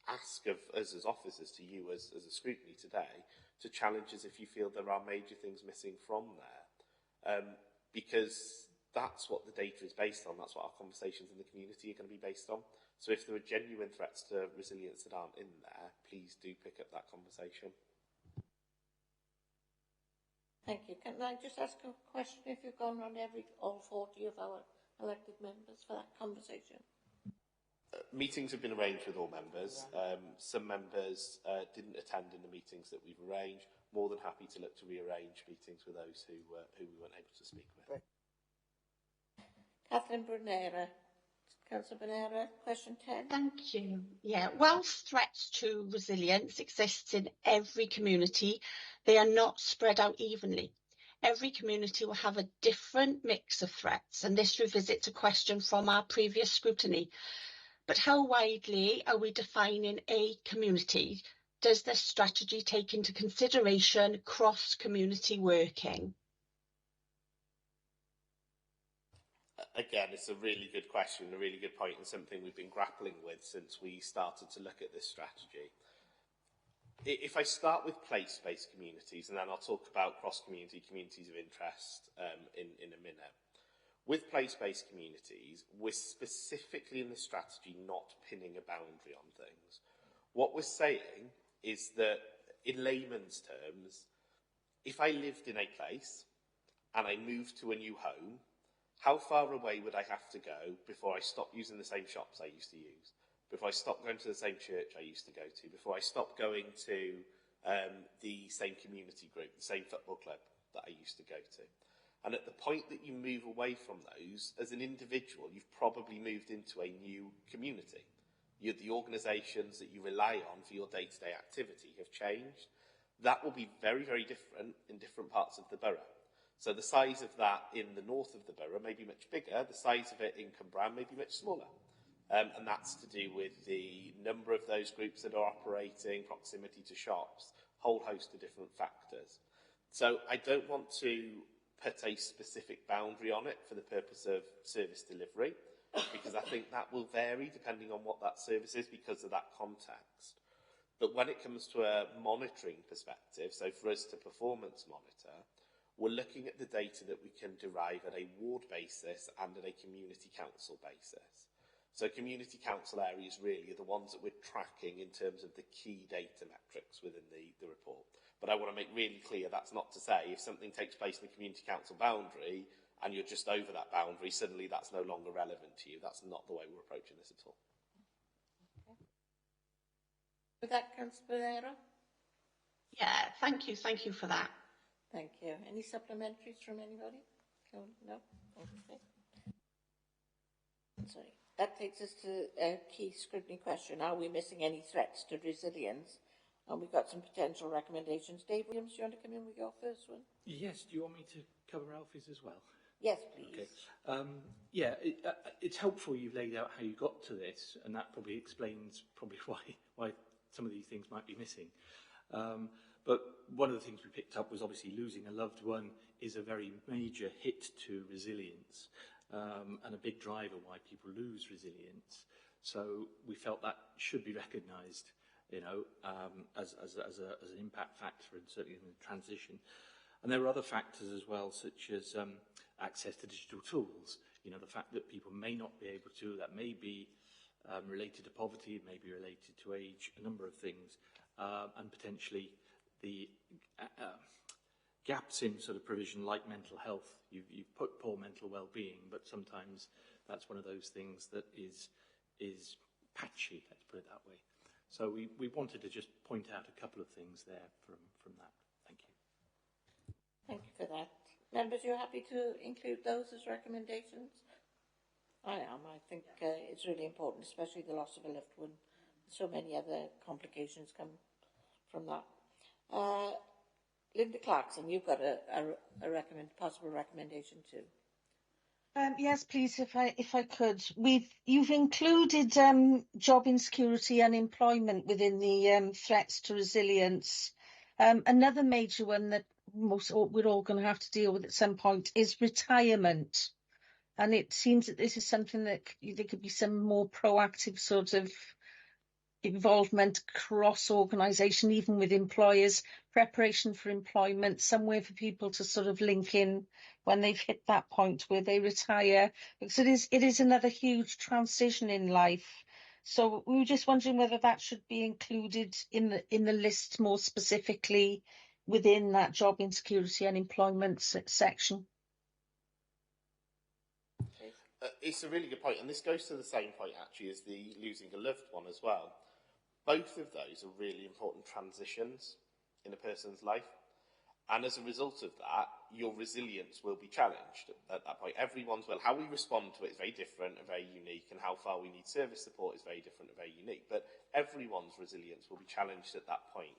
ask of us as officers to you as a scrutiny today to challenge us if you feel there are major things missing from there. Because that's what the data is based on, that's what our conversations in the community are going to be based on. So if there are genuine threats to resilience that aren't in there, please do pick up that conversation. Thank you. Can I just ask a question if you've gone around all 40 of our elected members for that conversation? Meetings have been arranged with all members. Some members didn't attend in the meetings that we've arranged. More than happy to look to rearrange meetings with those who we weren't able to speak with. Catherine Brunera. Councillor Brunera, question 10. Thank you. Yeah, whilst threats to resilience exists in every community, they are not spread out evenly. Every community will have a different mix of threats, and this revisits a question from our previous scrutiny. But how widely are we defining a community? Does this strategy take into consideration cross-community working? Again, it's a really good question, a really good point, and something we've been grappling with since we started to look at this strategy. If I start with place-based communities, and then I'll talk about cross-community, communities of interest in a minute. With place-based communities, we're specifically in the strategy not pinning a boundary on things. What we're saying is that, in layman's terms, if I lived in a place and I moved to a new home, how far away would I have to go before I stopped using the same shops I used to use, before I stopped going to the same church I used to go to, before I stopped going to the same community group, the same football club that I used to go to? And at the point that you move away from those, as an individual, you've probably moved into a new community. The organisations that you rely on for your day-to-day activity have changed. That will be very, very different in different parts of the borough. So the size of that in the north of the borough may be much bigger, the size of it in Cwmbran may be much smaller. And that's to do with the number of those groups that are operating, proximity to shops, whole host of different factors. So I don't want to put a specific boundary on it for the purpose of service delivery, because I think that will vary depending on what that service is because of that context. But when it comes to a monitoring perspective, so for us to performance monitor, we're looking at the data that we can derive at a ward basis and at a community council basis. So community council areas really are the ones that we're tracking in terms of the key data metrics within the report. But I want to make really clear that's not to say if something takes place in the community council boundary and you're just over that boundary, suddenly that's no longer relevant to you. That's not the way we're approaching this at all. Okay. With that, Councillor Pereira? Yeah, thank you for that. Thank you. Any supplementaries from anybody? No? Okay. Sorry. That takes us to a key scrutiny question. Are we missing any threats to resilience? And we've got some potential recommendations. Dave Williams, do you want to come in with your first one? Yes, do you want me to cover Alfie's as well? Yes, please. Okay. It's helpful you've laid out how you got to this, and that probably explains why some of these things might be missing. But one of the things we picked up was obviously losing a loved one is a very major hit to resilience, and a big driver why people lose resilience. So we felt that should be recognised, as an impact factor, and certainly in the transition. And there are other factors as well, such as access to digital tools. The fact that people may not be able to, that may be related to poverty, it may be related to age, a number of things, and potentially the gaps in sort of provision like mental health. You've put poor mental well-being, but sometimes that's one of those things that is patchy, let's put it that way. So we wanted to just point out a couple of things there from that. Thank you. Thank you for that. Members, you're happy to include those as recommendations? I am. I think it's really important, especially the loss of a loved one. So many other complications come from that. Linda Clarkson, you've got a possible recommendation too. Yes, please, if I could. You've included job insecurity and employment within the threats to resilience. Another major one that we're all going to have to deal with at some point is retirement. And it seems that this is something that there could be some more proactive sort of involvement across organisation, even with employers, preparation for employment, somewhere for people to sort of link in when they've hit that point where they retire, because it is another huge transition in life. So we were just wondering whether that should be included in the list more specifically within that job insecurity and employment section. It's a really good point, and this goes to the same point actually as the losing a loved one as well. Both of those are really important transitions in a person's life, and as a result of that, your resilience will be challenged at that point. Everyone's will. How we respond to it is very different and very unique, and how far we need service support is very different and very unique, but everyone's resilience will be challenged at that point.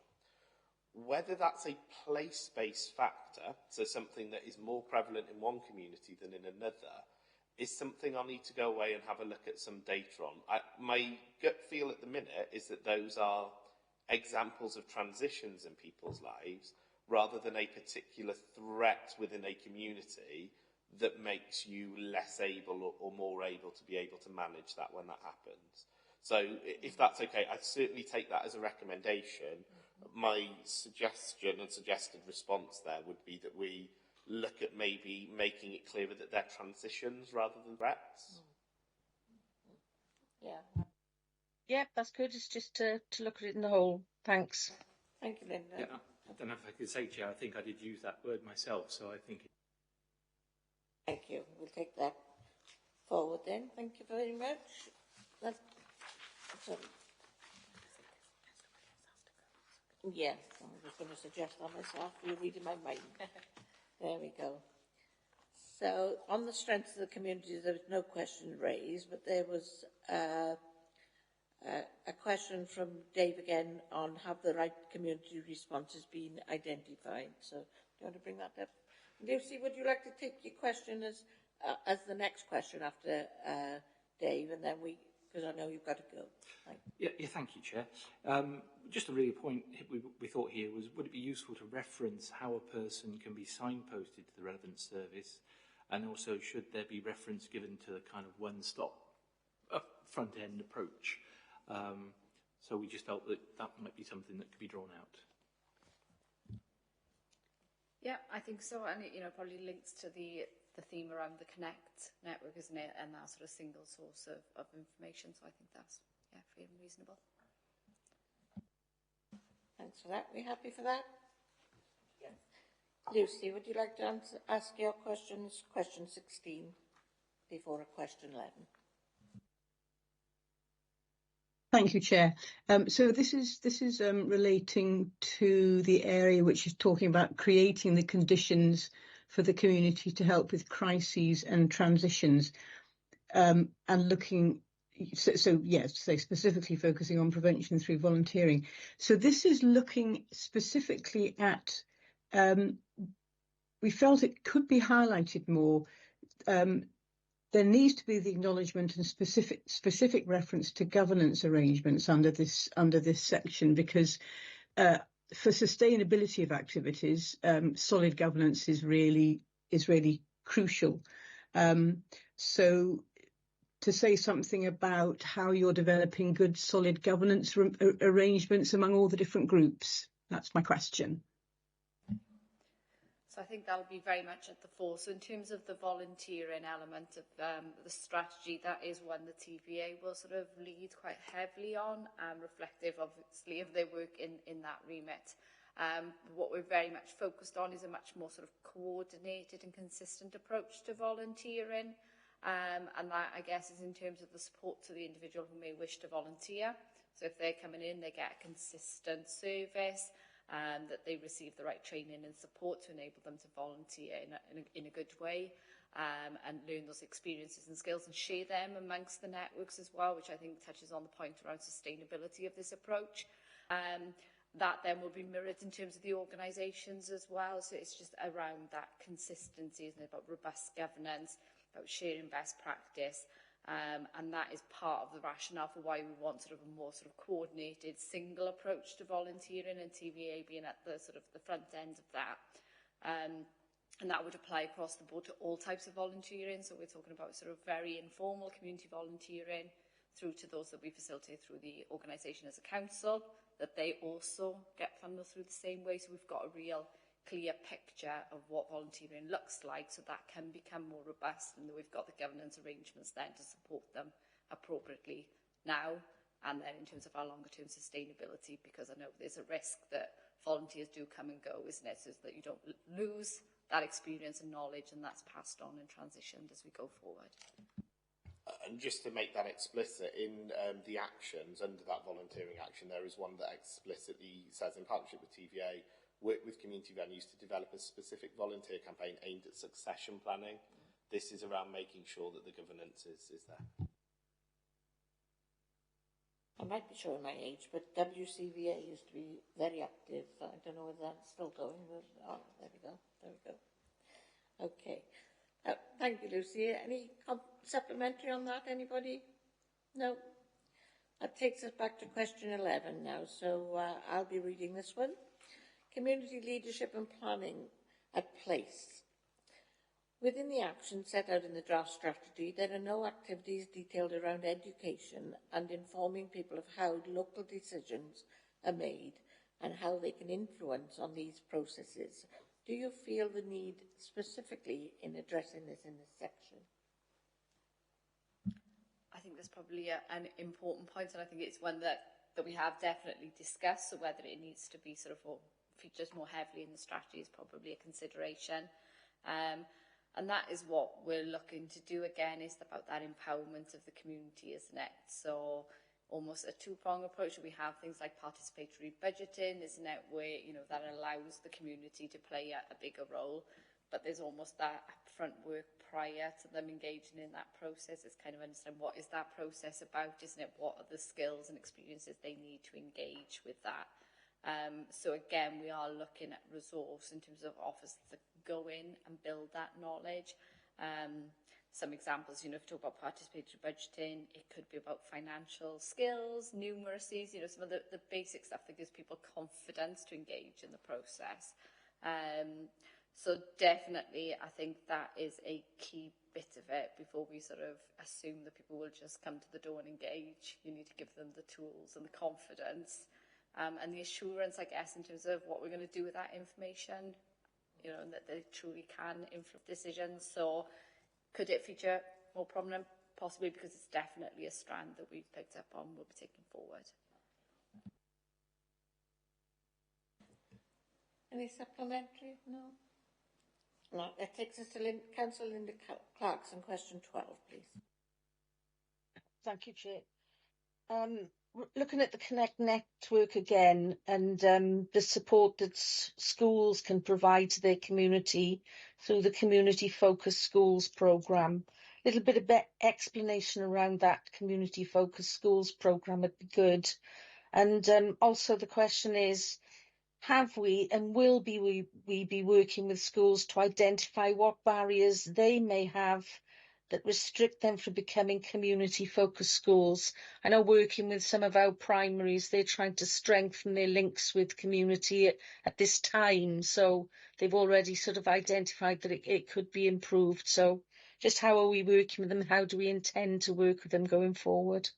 Whether that's a place-based factor, so something that is more prevalent in one community than in another, is something I'll need to go away and have a look at some data on. My gut feel at the minute is that those are examples of transitions in people's lives rather than a particular threat within a community that makes you less able or more able to be able to manage that when that happens. So if that's okay, I'd certainly take that as a recommendation. My suggestion and suggested response there would be that we look at maybe making it clearer that they're transitions rather than threats. Yeah. Yeah, that's good. It's just to look at it in the whole. Thanks. Thank you, Linda. Yeah, I don't know if I could say, Chair, I think I did use that word myself, so I think... Thank you. We'll take that forward then. Thank you very much. Yes, I was going to suggest that myself. You're reading my mind. There we go. So, on the strength of the community, there was no question raised, but there was a question from Dave again on have the right community responses been identified. So, do you want to bring that up? Lucy, would you like to take your question as the next question after Dave, and then because I know you've got to go. Yeah, thank you, Chair. Just a really point we thought here was, would it be useful to reference how a person can be signposted to the relevant service, and also should there be reference given to the kind of one-stop front-end approach? So we just felt that that might be something that could be drawn out. Yeah, I think so, and it, probably links to the theme around the Connect network, isn't it, and that sort of single source of information. So I think that's fair and reasonable. Thanks for that. We happy for that? Yes. Lucy, would you like to ask your questions? Question 16 before a question 11. Thank you, Chair. So this is relating to the area which is talking about creating the conditions for the community to help with crises and transitions, and looking. So yes, so specifically focusing on prevention through volunteering. So this is looking specifically at. We felt it could be highlighted more. There needs to be the acknowledgement and specific reference to governance arrangements under this section, because for sustainability of activities, solid governance is really crucial. So to say something about how you're developing good solid governance arrangements among all the different groups, that's my question. So I think that'll be very much at the fore. So in terms of the volunteering element of the strategy, that is one the TVA will sort of lead quite heavily on, reflective obviously of their work in that remit. What we're very much focused on is a much more sort of coordinated and consistent approach to volunteering. And that, I guess, is in terms of the support to the individual who may wish to volunteer. So if they're coming in, they get a consistent service, that they receive the right training and support to enable them to volunteer in a good way, and learn those experiences and skills and share them amongst the networks as well, which I think touches on the point around sustainability of this approach. That then will be mirrored in terms of the organisations as well. So it's just around that consistency, isn't it, about robust governance, about sharing best practice. And that is part of the rationale for why we want sort of a more sort of coordinated single approach to volunteering, and TVA being at the sort of the front end of that. And that would apply across the board to all types of volunteering. So we're talking about sort of very informal community volunteering through to those that we facilitate through the organisation as a council, that they also get funded through the same way. So we've got a real clear picture of what volunteering looks like, so that can become more robust, and that we've got the governance arrangements then to support them appropriately now, and then in terms of our longer term sustainability, because I know there's a risk that volunteers do come and go, isn't it, so that you don't lose that experience and knowledge, and that's passed on and transitioned as we go forward. And just to make that explicit, in the actions under that volunteering action, there is one that explicitly says, in partnership with TVA, work with community venues to develop a specific volunteer campaign aimed at succession planning. This is around making sure that the governance is there. I might be showing my age, but WCVA used to be very active. I don't know whether that's still going. But, oh, there we go. Okay. Thank you, Lucy. Any supplementary on that, anybody? No? That takes us back to question 11 now, so I'll be reading this one. Community leadership and planning at place. Within the actions set out in the draft strategy, there are no activities detailed around education and informing people of how local decisions are made and how they can influence on these processes. Do you feel the need specifically in addressing this in this section? I think that's probably an important point, and I think it's one that we have definitely discussed. So whether it needs to be sort of features more heavily in the strategy is probably a consideration. And that is what we're looking to do again, is about that empowerment of the community, isn't it? So almost a two-prong approach. We have things like participatory budgeting, isn't it, where, you know, that allows the community to play a bigger role. But there's almost that upfront work prior to them engaging in that process. It's kind of understand what is that process about, isn't it? What are the skills and experiences they need to engage with that? So again, we are looking at resource in terms of officers that go in and build that knowledge. Some examples, you know, if you talk about participatory budgeting, it could be about financial skills, numeracies, you know, some of the basic stuff that gives people confidence to engage in the process. So definitely, I think that is a key bit of it before we sort of assume that people will just come to the door and engage. You need to give them the tools and the confidence and the assurance, I guess, in terms of what we're going to do with that information, you know, and that they truly can influence decisions. So could it feature more prominent? Possibly, because it's definitely a strand that we've picked up on, we'll be taking forward. Any supplementary? No? No, that takes us to Councillor Linda Clarkson, question 12, please. Thank you, Chair. Looking at the Connect network again, and the support that schools can provide to their community through the Community Focused Schools programme. A little bit of explanation around that Community Focused Schools programme would be good. And also the question is, have we and will we be working with schools to identify what barriers they may have that restrict them from becoming community-focused schools? I know working with some of our primaries, they're trying to strengthen their links with community at this time. So they've already sort of identified that it could be improved. So just how are we working with them? How do we intend to work with them going forward?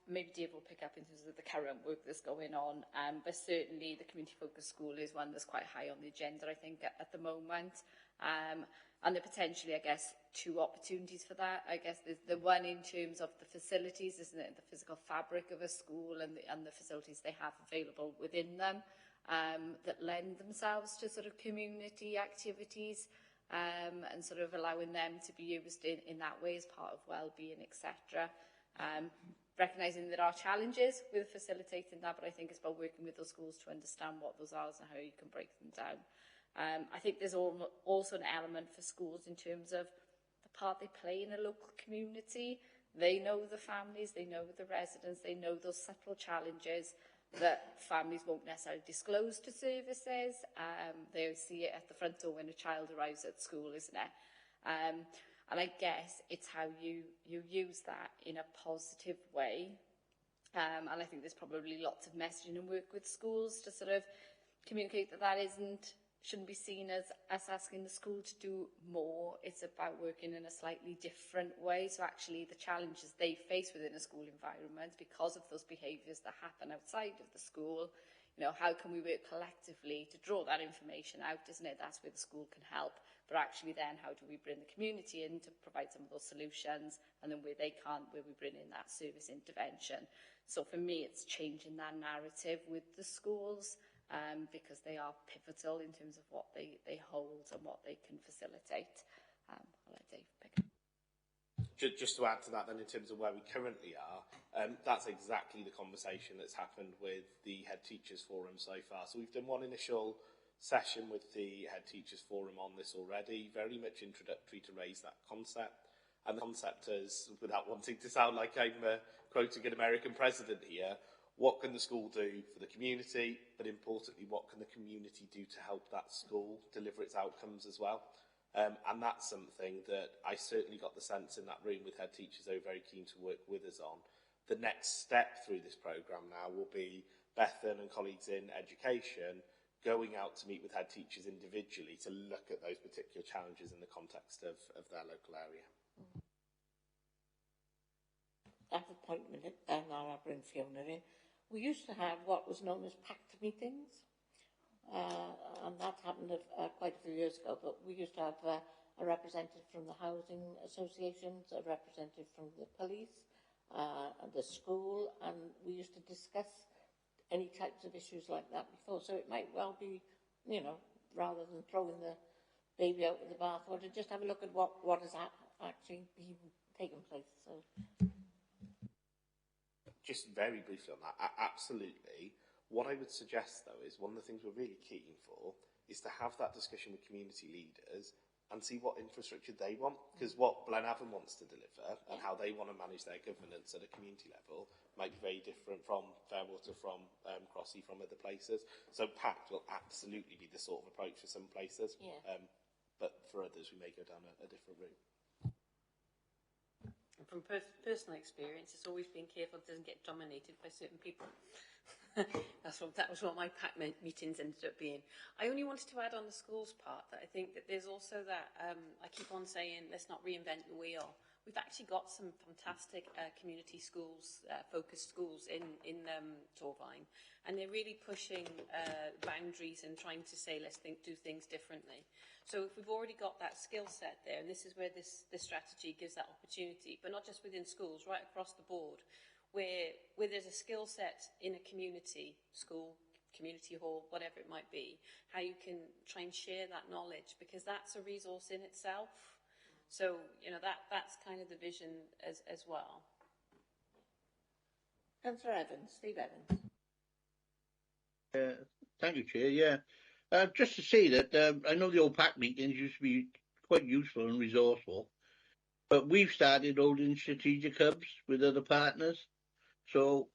Maybe Dave will pick up in terms of the current work that's going on, but certainly the community focused school is one that's quite high on the agenda, I think, at the moment. And there are potentially, I guess, two opportunities for that. I guess there's the one in terms of the facilities, isn't it? The physical fabric of a school and the facilities they have available within them that lend themselves to sort of community activities and sort of allowing them to be used in that way as part of well-being, etc. Recognising there are challenges with facilitating that, but I think it's about working with those schools to understand what those are and how you can break them down. I think there's also an element for schools in terms of the part they play in a local community. They know the families, they know the residents, they know those subtle challenges that families won't necessarily disclose to services. They see it at the front door when a child arrives at school, isn't it? And I guess it's how you use that in a positive way. And I think there's probably lots of messaging and work with schools to sort of communicate that shouldn't be seen as us asking the school to do more. It's about working in a slightly different way. So actually the challenges they face within a school environment because of those behaviours that happen outside of the school, you know, how can we work collectively to draw that information out, isn't it? That's where the school can help. But actually then how do we bring the community in to provide some of those solutions, and then where they can't, where we bring in that service intervention. So for me, it's changing that narrative with the schools because they are pivotal in terms of what they hold and what they can facilitate. I'll let Dave pick up. Just to add to that then, in terms of where we currently are, that's exactly the conversation that's happened with the Head Teachers Forum so far. So we've done one initial session with the Head Teachers Forum on this already, very much introductory to raise that concept. And the concept is, without wanting to sound like I'm quoting an American president here, what can the school do for the community, but importantly, what can the community do to help that school deliver its outcomes as well? And that's something that I certainly got the sense in that room with head teachers they were very keen to work with us on. The next step through this programme now will be Bethan and colleagues in education going out to meet with head teachers individually to look at those particular challenges in the context of their local area. I have a point a minute, and I'll bring Fiona in. We used to have what was known as packed meetings, and that happened quite a few years ago, but we used to have a representative from the housing associations, a representative from the police, and the school, and we used to discuss any types of issues like that before. So it might well be, you know, rather than throwing the baby out with the bathwater, just have a look at what has actually been taking place. So, just very briefly on that, absolutely. What I would suggest, though, is one of the things we're really keen for is to have that discussion with community leaders and see what infrastructure they want, because what Blenavon wants to deliver and how they want to manage their governance at a community level might be very different from Fairwater, from Crossy, from other places. So PACT will absolutely be the sort of approach for some places, but for others we may go down a different route. And from personal experience, it's always been careful it doesn't get dominated by certain people. That was what my PAC meetings ended up being. I only wanted to add on the schools part that I think that there's also that, I keep on saying, let's not reinvent the wheel. We've actually got some fantastic community schools, focused schools in Torvine, and they're really pushing boundaries and trying to say, let's do things differently. So if we've already got that skill set there, and this is where this strategy gives that opportunity, but not just within schools, right across the board, where there's a skill set in a community, school, community hall, whatever it might be, how you can try and share that knowledge, because that's a resource in itself. So, you know, that's kind of the vision as well. Councillor Evans, Steve Evans. Thank you, Chair. Yeah, just to say that I know the old PAC meetings used to be quite useful and resourceful, but we've started holding strategic hubs with other partners. So,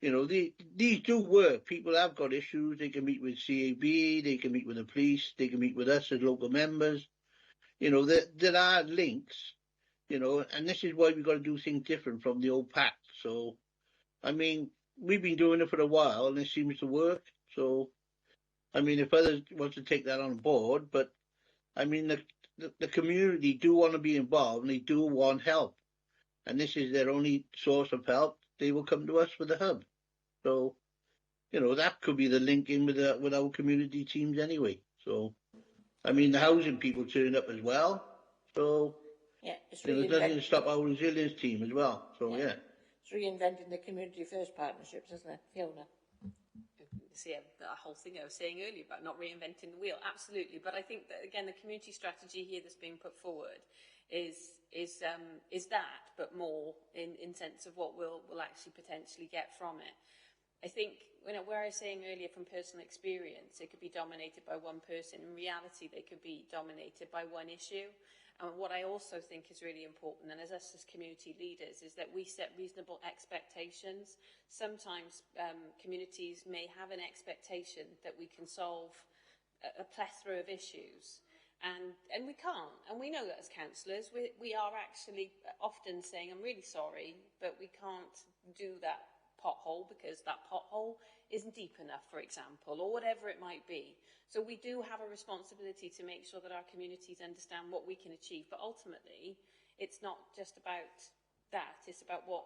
you know, these do work. People have got issues. They can meet with CAB, they can meet with the police, they can meet with us as local members. You know, there are links, you know, and this is why we've got to do things different from the old pact. So, I mean, we've been doing it for a while and it seems to work. So, I mean, if others want to take that on board, but I mean, the community do want to be involved and they do want help. And this is their only source of help. They will come to us with a hub. So, you know, that could be the link in with our community teams anyway. So, I mean, the housing people turn up as well. So, yeah, it's you know, it doesn't stop our resilience team as well. So, yeah. It's reinventing the community first partnerships, isn't it, Fiona? See, the whole thing I was saying earlier about not reinventing the wheel, absolutely. But I think that, again, the community strategy here that's being put forward is that, but more in sense of what we'll actually potentially get from it. I think, you know, where I was saying earlier from personal experience, it could be dominated by one person. In reality, they could be dominated by one issue. And what I also think is really important, and as us as community leaders, is that we set reasonable expectations. Sometimes communities may have an expectation that we can solve a plethora of issues, and we can't. And we know that as councillors, we are actually often saying, I'm really sorry, but we can't do that pothole because that pothole isn't deep enough, for example, or whatever it might be. So we do have a responsibility to make sure that our communities understand what we can achieve. But ultimately, it's not just about that. It's about what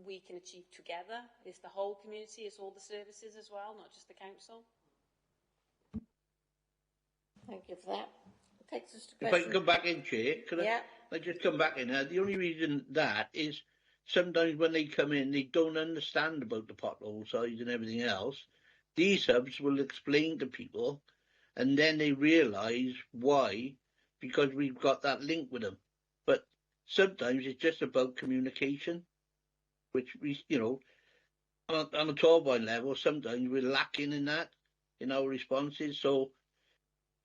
we can achieve together. It's the whole community. It's all the services as well, not just the council. Thank you for that. It takes us to if I can come back in, Chair, could I just come back in? The only reason that is sometimes when they come in, they don't understand about the pothole size and everything else. These hubs will explain to people, and then they realise why, because we've got that link with them. But sometimes it's just about communication, which we, you know, on a Torvine level, sometimes we're lacking in that, in our responses. So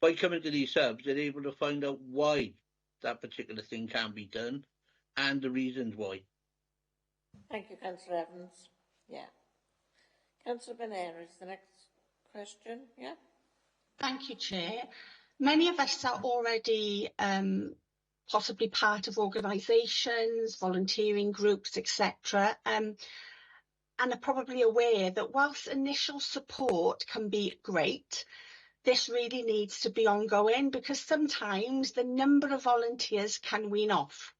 by coming to these hubs, they're able to find out why that particular thing can be done and the reasons why. Thank you, Councillor Evans. Yeah. Councillor Benera is the next question. Yeah. Thank you, Chair. Many of us are already possibly part of organisations, volunteering groups, etc. And are probably aware that whilst initial support can be great, this really needs to be ongoing because sometimes the number of volunteers can wean off.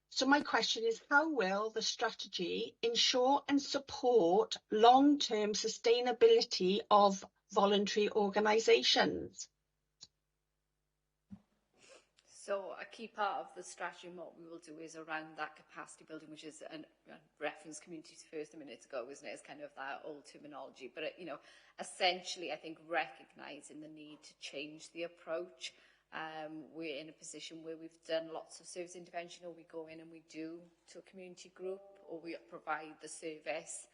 So my question is, how will the strategy ensure and support long-term sustainability of voluntary organisations? So a key part of the strategy and what we will do is around that capacity building, which is a reference communities first a minute ago, isn't it? It's kind of that old terminology. But, you know, essentially, I think recognising the need to change the approach. We're in a position where we've done lots of service intervention, or we go in and we do to a community group, or we provide the service,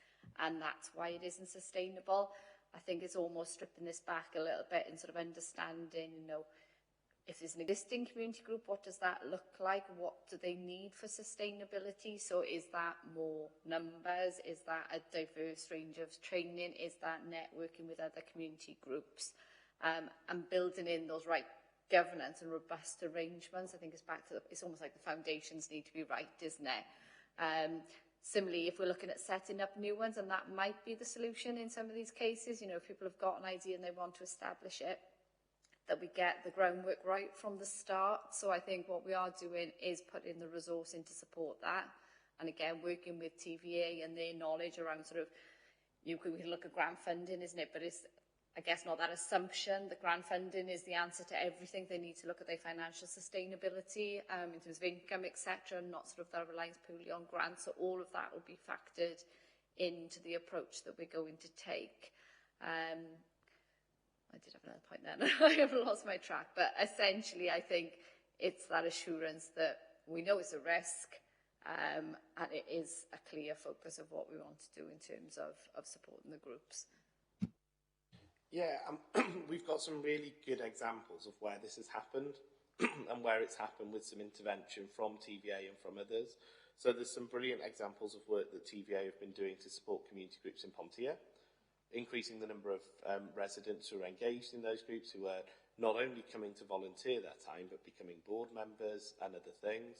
and that's why it isn't sustainable. I think it's almost stripping this back a little bit and sort of understanding, you know, if there's an existing community group, what does that look like? What do they need for sustainability? So is that more numbers? Is that a diverse range of training? Is that networking with other community groups? And building in those right governance and robust arrangements. I think it's back to, it's almost like the foundations need to be right, isn't it? Similarly, if we're looking at setting up new ones, and that might be the solution in some of these cases, you know, if people have got an idea and they want to establish it, that we get the groundwork right from the start. So I think what we are doing is putting the resource in to support that. And again, working with TVA and their knowledge around sort of, we can look at grant funding, isn't it? But it's, I guess, not that assumption that grant funding is the answer to everything. They need to look at their financial sustainability in terms of income, etc., and not sort of their reliance purely on grants. So all of that will be factored into the approach that we're going to take. I did have another point then. I have lost my track. But essentially, I think it's that assurance that we know it's a risk, and it is a clear focus of what we want to do in terms of supporting the groups. Yeah, we've got some really good examples of where this has happened and where it's happened with some intervention from TVA and from others. So there's some brilliant examples of work that TVA have been doing to support community groups in Pontier, increasing the number of residents who are engaged in those groups, who are not only coming to volunteer their time, but becoming board members and other things.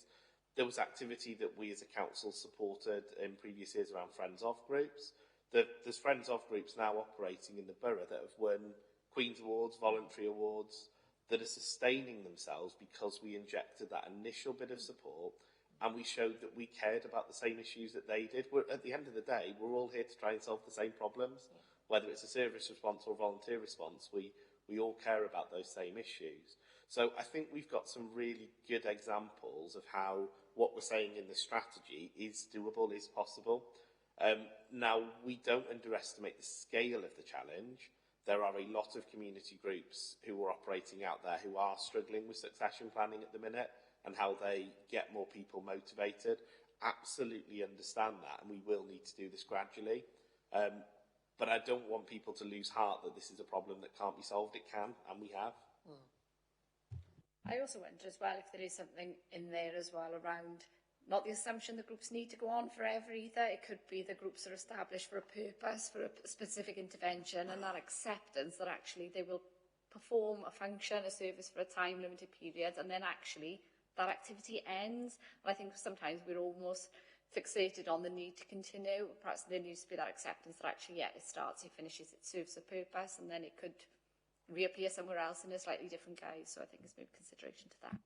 There was activity that we as a council supported in previous years around Friends of groups. There's Friends of groups now operating in the borough that have won Queen's Awards, voluntary awards, that are sustaining themselves because we injected that initial bit of support and we showed that we cared about the same issues that they did. At the end of the day, we're all here to try and solve the same problems. Whether it's a service response or a volunteer response, we all care about those same issues. So I think we've got some really good examples of how what we're saying in the strategy is doable, is possible. Now, we don't underestimate the scale of the challenge. There are a lot of community groups who are operating out there who are struggling with succession planning at the minute and how they get more people motivated. Absolutely understand that, and we will need to do this gradually. But I don't want people to lose heart that this is a problem that can't be solved. It can, and we have. I also wonder as well if there is something in there as well around not the assumption that groups need to go on forever either. It could be that groups are established for a purpose, for a specific intervention, and that acceptance that actually they will perform a function, a service for a time-limited period, and then actually that activity ends. And I think sometimes we're almost fixated on the need to continue. Perhaps there needs to be that acceptance that actually, yeah, it starts, it finishes, it serves a purpose, and then it could reappear somewhere else in a slightly different guise. So I think it's maybe consideration to that.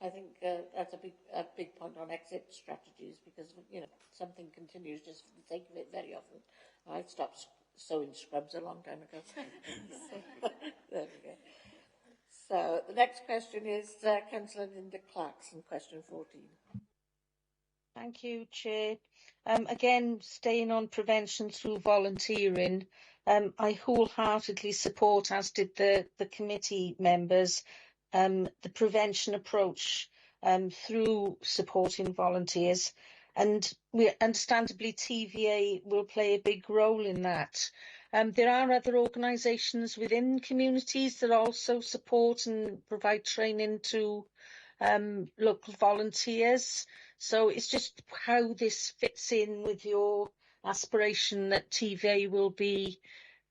I think that's a big point on exit strategies, because, you know, something continues just for the sake of it very often. I stopped sewing scrubs a long time ago. There we go. So the next question is Councillor Linda Clarkson, question 14. Thank you, Chair. Again, staying on prevention through volunteering, I wholeheartedly support, as did the committee members, the prevention approach through supporting volunteers. And we understandably TVA will play a big role in that. There are other organisations within communities that also support and provide training to local volunteers. So it's just how this fits in with your aspiration that TVA will be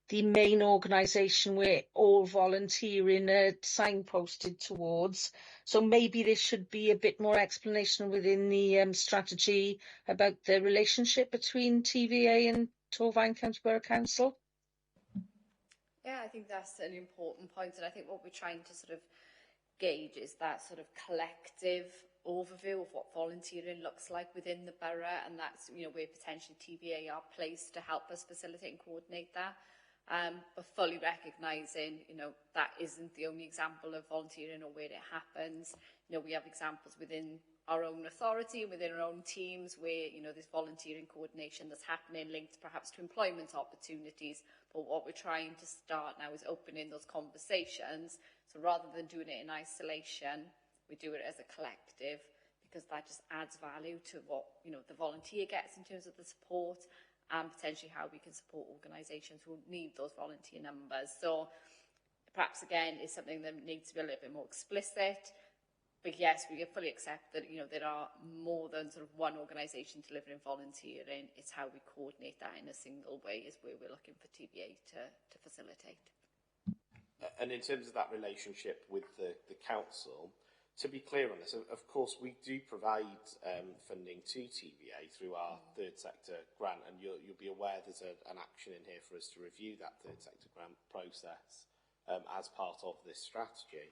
the main organisation where all volunteering are signposted towards. So maybe there should be a bit more explanation within the strategy about the relationship between TVA and Torfaen County Borough Council. Yeah, I think that's an important point, and I think what we're trying to sort of gauge is that sort of collective overview of what volunteering looks like within the borough, and that's, you know, where potentially TVA are placed to help us facilitate and coordinate that. But fully recognising, you know, that isn't the only example of volunteering or where it happens. You know, we have examples within our own authority, within our own teams, where, you know, there's volunteering coordination that's happening linked perhaps to employment opportunities. But what we're trying to start now is opening those conversations. So rather than doing it in isolation, we do it as a collective, because that just adds value to what, you know, the volunteer gets in terms of the support, and potentially how we can support organisations who need those volunteer numbers. So perhaps again is something that needs to be a little bit more explicit. But yes, we fully accept that, you know, there are more than sort of one organisation delivering volunteering. It's how we coordinate that in a single way is where we're looking for TVA to facilitate. And in terms of that relationship with the council, to be clear on this, of course, we do provide funding to TVA through our third sector grant, and you'll be aware there's an action in here for us to review that third sector grant process as part of this strategy.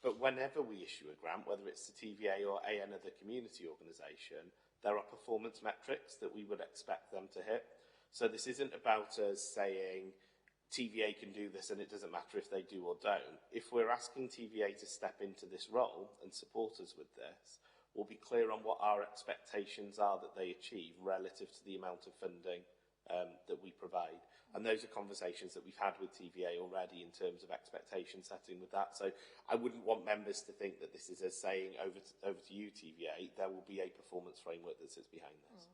But whenever we issue a grant, whether it's to TVA or another community organisation, there are performance metrics that we would expect them to hit. So this isn't about us saying TVA can do this and it doesn't matter if they do or don't. If we're asking TVA to step into this role and support us with this, we'll be clear on what our expectations are that they achieve relative to the amount of funding that we provide. And those are conversations that we've had with TVA already in terms of expectation setting with that. So I wouldn't want members to think that this is us saying over to you, TVA, there will be a performance framework that sits behind this.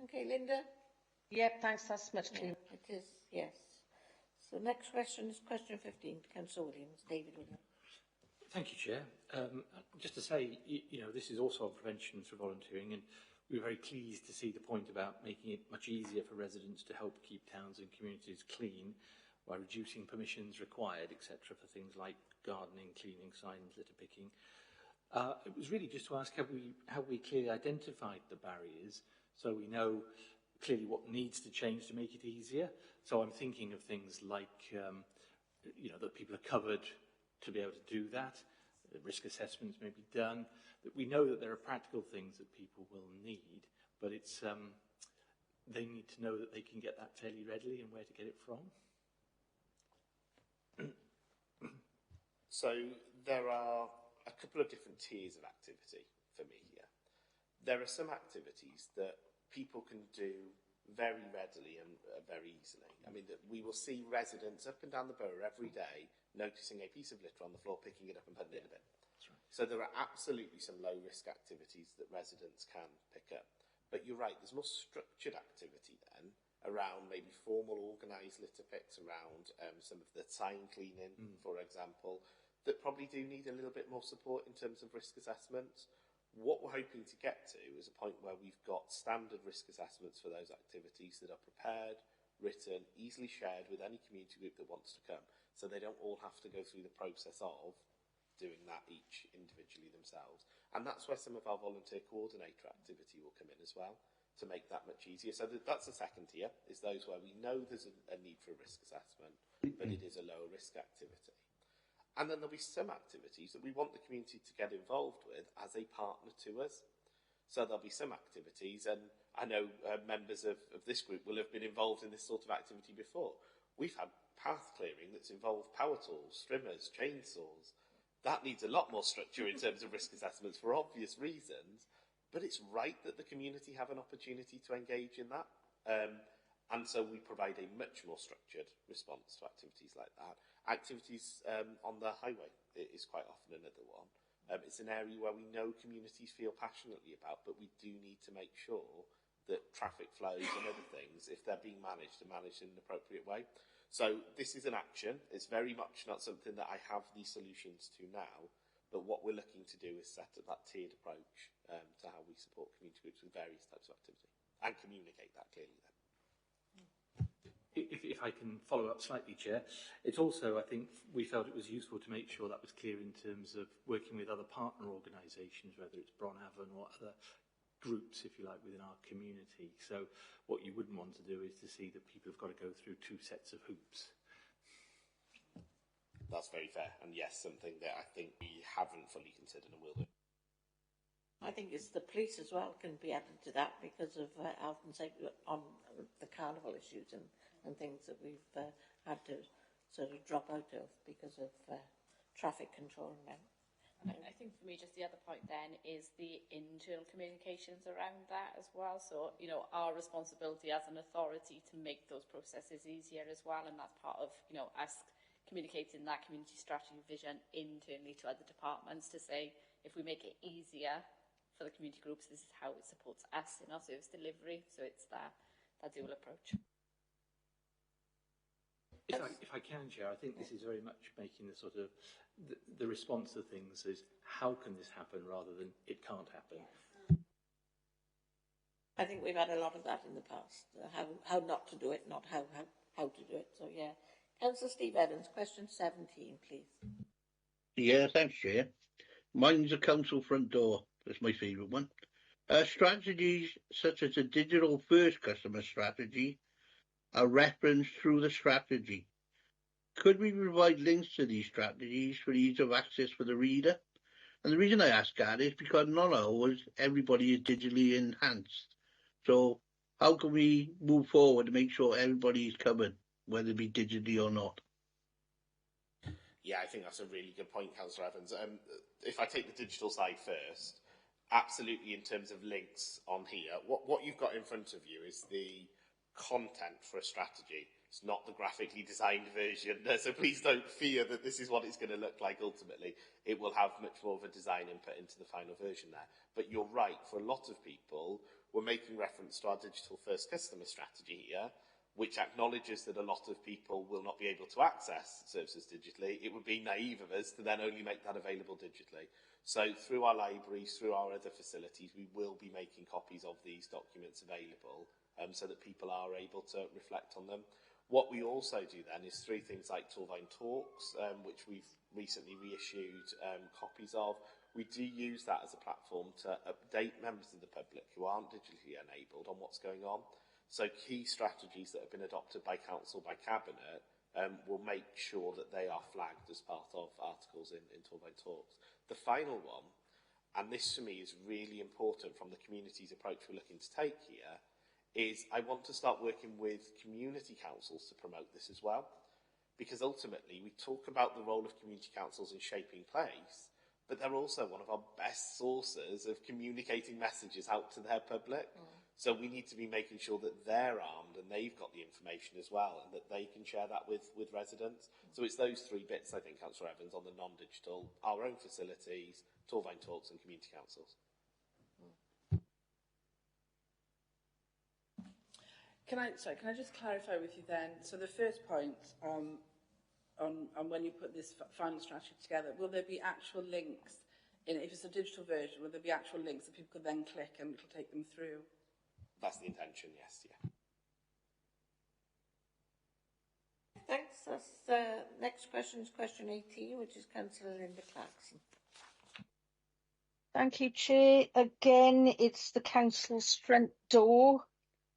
Okay, Linda? Yep, thanks, that's much clearer. Yeah, it is, yes. So next question is question 15, Councillor Williams. David Williams. Thank you, Chair. Just to say, you know, this is also on prevention through volunteering, and we were very pleased to see the point about making it much easier for residents to help keep towns and communities clean by reducing permissions required, etc., for things like gardening, cleaning, signs, litter picking. It was really just to ask, have we clearly identified the barriers so we know clearly what needs to change to make it easier? So I'm thinking of things like, you know, that people are covered to be able to do that, that risk assessments may be done, that we know that there are practical things that people will need, but it's they need to know that they can get that fairly readily and where to get it from. So there are a couple of different tiers of activity for me here. There are some activities that people can do very readily and very easily. I mean, that we will see residents up and down the borough every day noticing a piece of litter on the floor, picking it up and putting it in a bin. That's right. So there are absolutely some low-risk activities that residents can pick up. But you're right, there's more structured activity then around maybe formal organised litter picks, around some of the sign cleaning, for example, that probably do need a little bit more support in terms of risk assessments. What we're hoping to get to is a point where we've got standard risk assessments for those activities that are prepared, written, easily shared with any community group that wants to come, so they don't all have to go through the process of doing that each individually themselves. And that's where some of our volunteer coordinator activity will come in as well, to make that much easier. So that's the second tier, is those where we know there's a need for a risk assessment, but it is a lower risk activity. And then there'll be some activities that we want the community to get involved with as a partner to us. So there'll be some activities, and I know members of this group will have been involved in this sort of activity before. We've had path clearing that's involved power tools, trimmers, chainsaws. That needs a lot more structure in terms of risk assessments for obvious reasons, but it's right that the community have an opportunity to engage in that. And so we provide a much more structured response to activities like that. Activities on the highway is quite often another one. It's an area where we know communities feel passionately about, but we do need to make sure that traffic flows and other things, if they're being managed, are managed in an appropriate way. So this is an action. It's very much not something that I have the solutions to now, but what we're looking to do is set up that tiered approach to how we support community groups with various types of activity and communicate that clearly then. If I can follow up slightly, Chair, it's also, I think, we felt it was useful to make sure that was clear in terms of working with other partner organisations, whether it's Bronhaven or other groups, if you like, within our community. So what you wouldn't want to do is to see that people have got to go through two sets of hoops. That's very fair, and yes, something that I think we haven't fully considered and will do. I think it's the police as well can be added to that because of health and safety on the carnival issues and things that we've had to sort of drop out of because of traffic control now. I think for me, just the other point then is the internal communications around that as well. So, you know, our responsibility as an authority to make those processes easier as well. And that's part of, you know, us communicating that community strategy vision internally to other departments to say, if we make it easier for the community groups, this is how it supports us in our service delivery. So it's that dual approach. If I can, Chair, I think this is very much making the sort of the response to things is how can this happen rather than it can't happen. Yes. I think we've had a lot of that in the past. How not to do it, not how to do it. So yeah, Councillor Steve Evans, question 17, please. Yeah, thanks, Chair. Mine's a council front door. That's my favourite one. Strategies such as a digital first customer strategy are referenced through the strategy. Could we provide links to these strategies for ease of access for the reader? And the reason I ask that is because not always everybody is digitally enhanced. So how can we move forward to make sure everybody is covered, whether it be digitally or not? Yeah, I think that's a really good point, Councillor Evans. If I take the digital side first, absolutely in terms of links on here, what you've got in front of you is the content for a strategy. It's not the graphically designed version, so please don't fear that this is what it's going to look like ultimately. It will have much more of a design input into the final version there. But you're right, for a lot of people, we're making reference to our digital first customer strategy here, which acknowledges that a lot of people will not be able to access services digitally. It would be naive of us to then only make that available digitally. So through our libraries, through our other facilities, we will be making copies of these documents available so that people are able to reflect on them. What we also do then is through things like Torvine Talks, which we've recently reissued copies of. We do use that as a platform to update members of the public who aren't digitally enabled on what's going on. So key strategies that have been adopted by Council, by Cabinet, will make sure that they are flagged as part of articles in Torvine Talks. The final one, and this for me is really important from the community's approach we're looking to take here, is I want to start working with community councils to promote this as well. Because ultimately we talk about the role of community councils in shaping place, but they're also one of our best sources of communicating messages out to their public. So we need to be making sure that they're armed and they've got the information as well and that they can share that with residents. So it's those three bits, I think, Councillor Evans, on the non-digital, our own facilities, Torvine Talks and community councils. Can I just clarify with you then? So the first point on when you put this final strategy together, will there be actual links? If it's a digital version, will there be actual links that people could then click and it'll take them through? That's the intention, yes, yeah. Thanks. Next question is question 18, which is Councillor Linda Clarkson. Thank you, Chair. Again, it's the council's front door.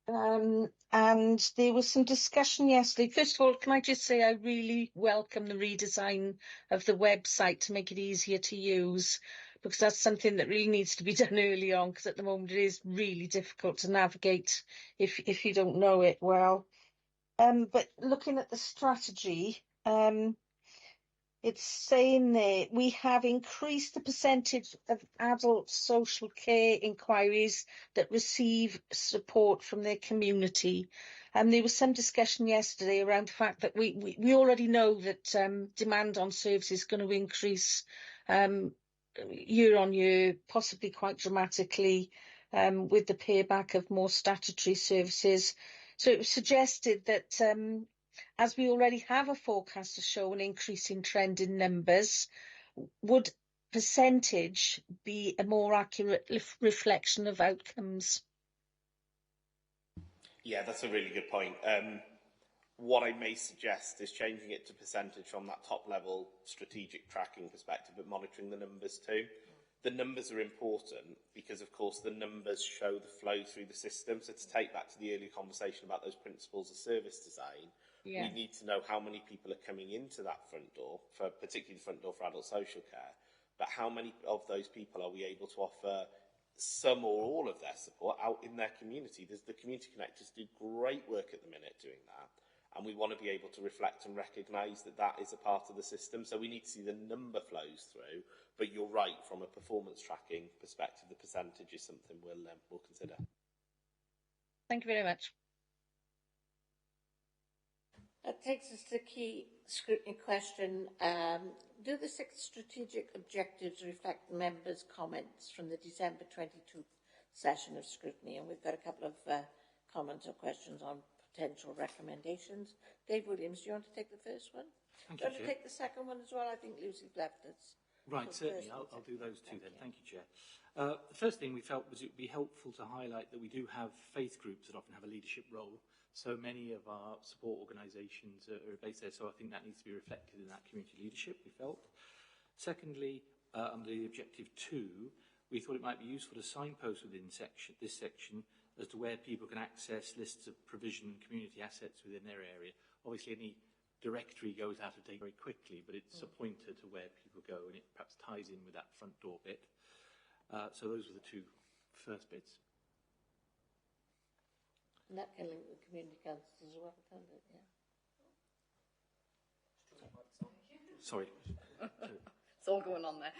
And there was some discussion yesterday. First of all, can I just say I really welcome the redesign of the website to make it easier to use, because that's something that really needs to be done early on, because at the moment it is really difficult to navigate if you don't know it well. But looking at the strategy, it's saying there we have increased the percentage of adult social care inquiries that receive support from their community. And there was some discussion yesterday around the fact that we already know that demand on services is going to increase year on year, possibly quite dramatically, with the payback of more statutory services. So it was suggested that as we already have a forecast to show an increasing trend in numbers, would percentage be a more accurate reflection of outcomes? Yeah, that's a really good point. What I may suggest is changing it to percentage from that top level strategic tracking perspective, but monitoring the numbers too. The numbers are important because, of course, the numbers show the flow through the system. So to take back to the earlier conversation about those principles of service design, We need to know how many people are coming into that front door, for particularly the front door for adult social care, but how many of those people are we able to offer some or all of their support out in their community? The community connectors do great work at the minute doing that, and we want to be able to reflect and recognise that that is a part of the system. So we need to see the number flows through, but you're right, from a performance tracking perspective, the percentage is something we'll consider. Thank you very much. That takes us to the key scrutiny question. Do the 6 strategic objectives reflect the members' comments from the December 22 session of scrutiny? And we've got a couple of comments or questions on potential recommendations. Dave Williams, do you want to take the first one? Thank do you you, want to take the second one as well? I think Lucy's left us. Right, certainly. I'll do those two then. Thank you, Chair. The first thing we felt was it would be helpful to highlight that we do have faith groups that often have a leadership role. So many of our support organisations are based there, so I think that needs to be reflected in that community leadership, we felt. Secondly, under the objective 2, we thought it might be useful to signpost within this section as to where people can access lists of provision and community assets within their area. Obviously, any directory goes out of date very quickly, but it's a pointer to where people go, and it perhaps ties in with that front door bit. So those were the 2 first bits. And that can link with community councils as well, can't it? Yeah. Sorry. It's all going on there.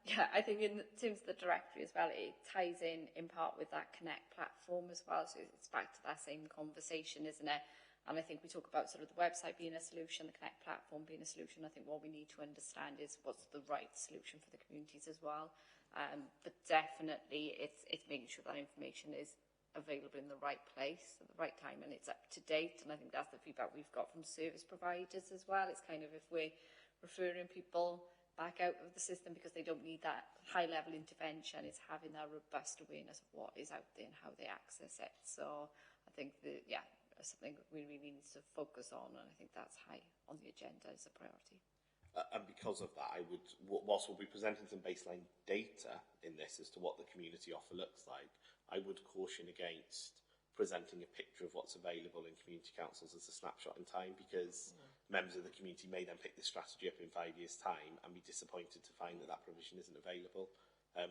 Yeah, I think in terms of the directory as well, it ties in part with that Connect platform as well. So it's back to that same conversation, isn't it? And I think we talk about sort of the website being a solution, the Connect platform being a solution. I think what we need to understand is what's the right solution for the communities as well. But definitely it's making sure that information is available in the right place at the right time and it's up to date. And I think that's the feedback we've got from service providers as well. It's kind of if we're referring people back out of the system because they don't need that high level intervention, it's having that robust awareness of what is out there and how they access it. So I think that, yeah, something we really need to focus on, and I think that's high on the agenda as a priority. And because of that, whilst we'll be presenting some baseline data in this as to what the community offer looks like, I would caution against presenting a picture of what's available in community councils as a snapshot in time, because members of the community may then pick this strategy up in 5 years' time and be disappointed to find that that provision isn't available.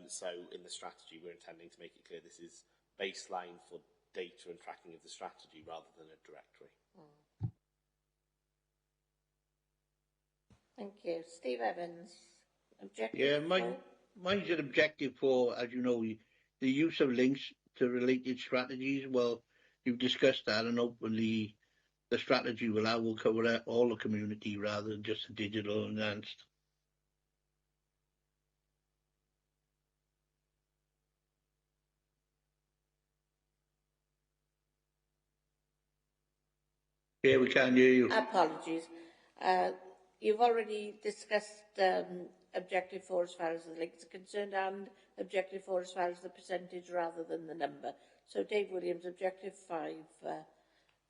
So in the strategy, we're intending to make it clear this is baseline for data and tracking of the strategy rather than a directory. Thank you. Steve Evans, objective 4? Mine's an objective 4, as you know, the use of links to related strategies. Well, you've discussed that, and hopefully the strategy will cover all the community rather than just the digital enhanced. Yeah, we can't hear you. Apologies. You've already discussed objective 4 as far as the links are concerned, and objective 4 as far as the percentage rather than the number. So Dave Williams, objective 5,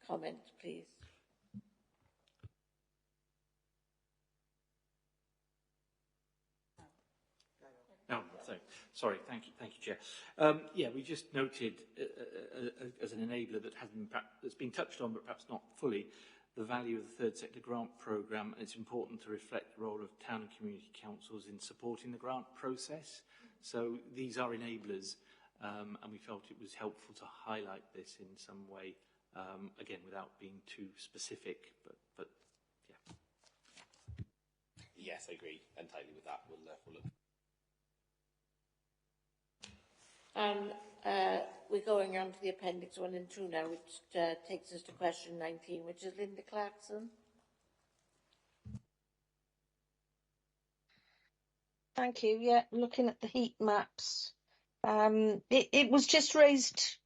comment, please. Oh, sorry. Thank you, Chair. Yeah, we just noted as an enabler that's been touched on, but perhaps not fully, the value of the third sector grant programme, and it's important to reflect the role of town and community councils in supporting the grant process. So these are enablers, and we felt it was helpful to highlight this in some way, again, without being too specific, but yeah. Yes, I agree entirely with that. We'll look. And we're going on to the Appendix 1 and 2 now, which takes us to question 19, which is Linda Clarkson. Thank you. Yeah, looking at the heat maps, it was just raised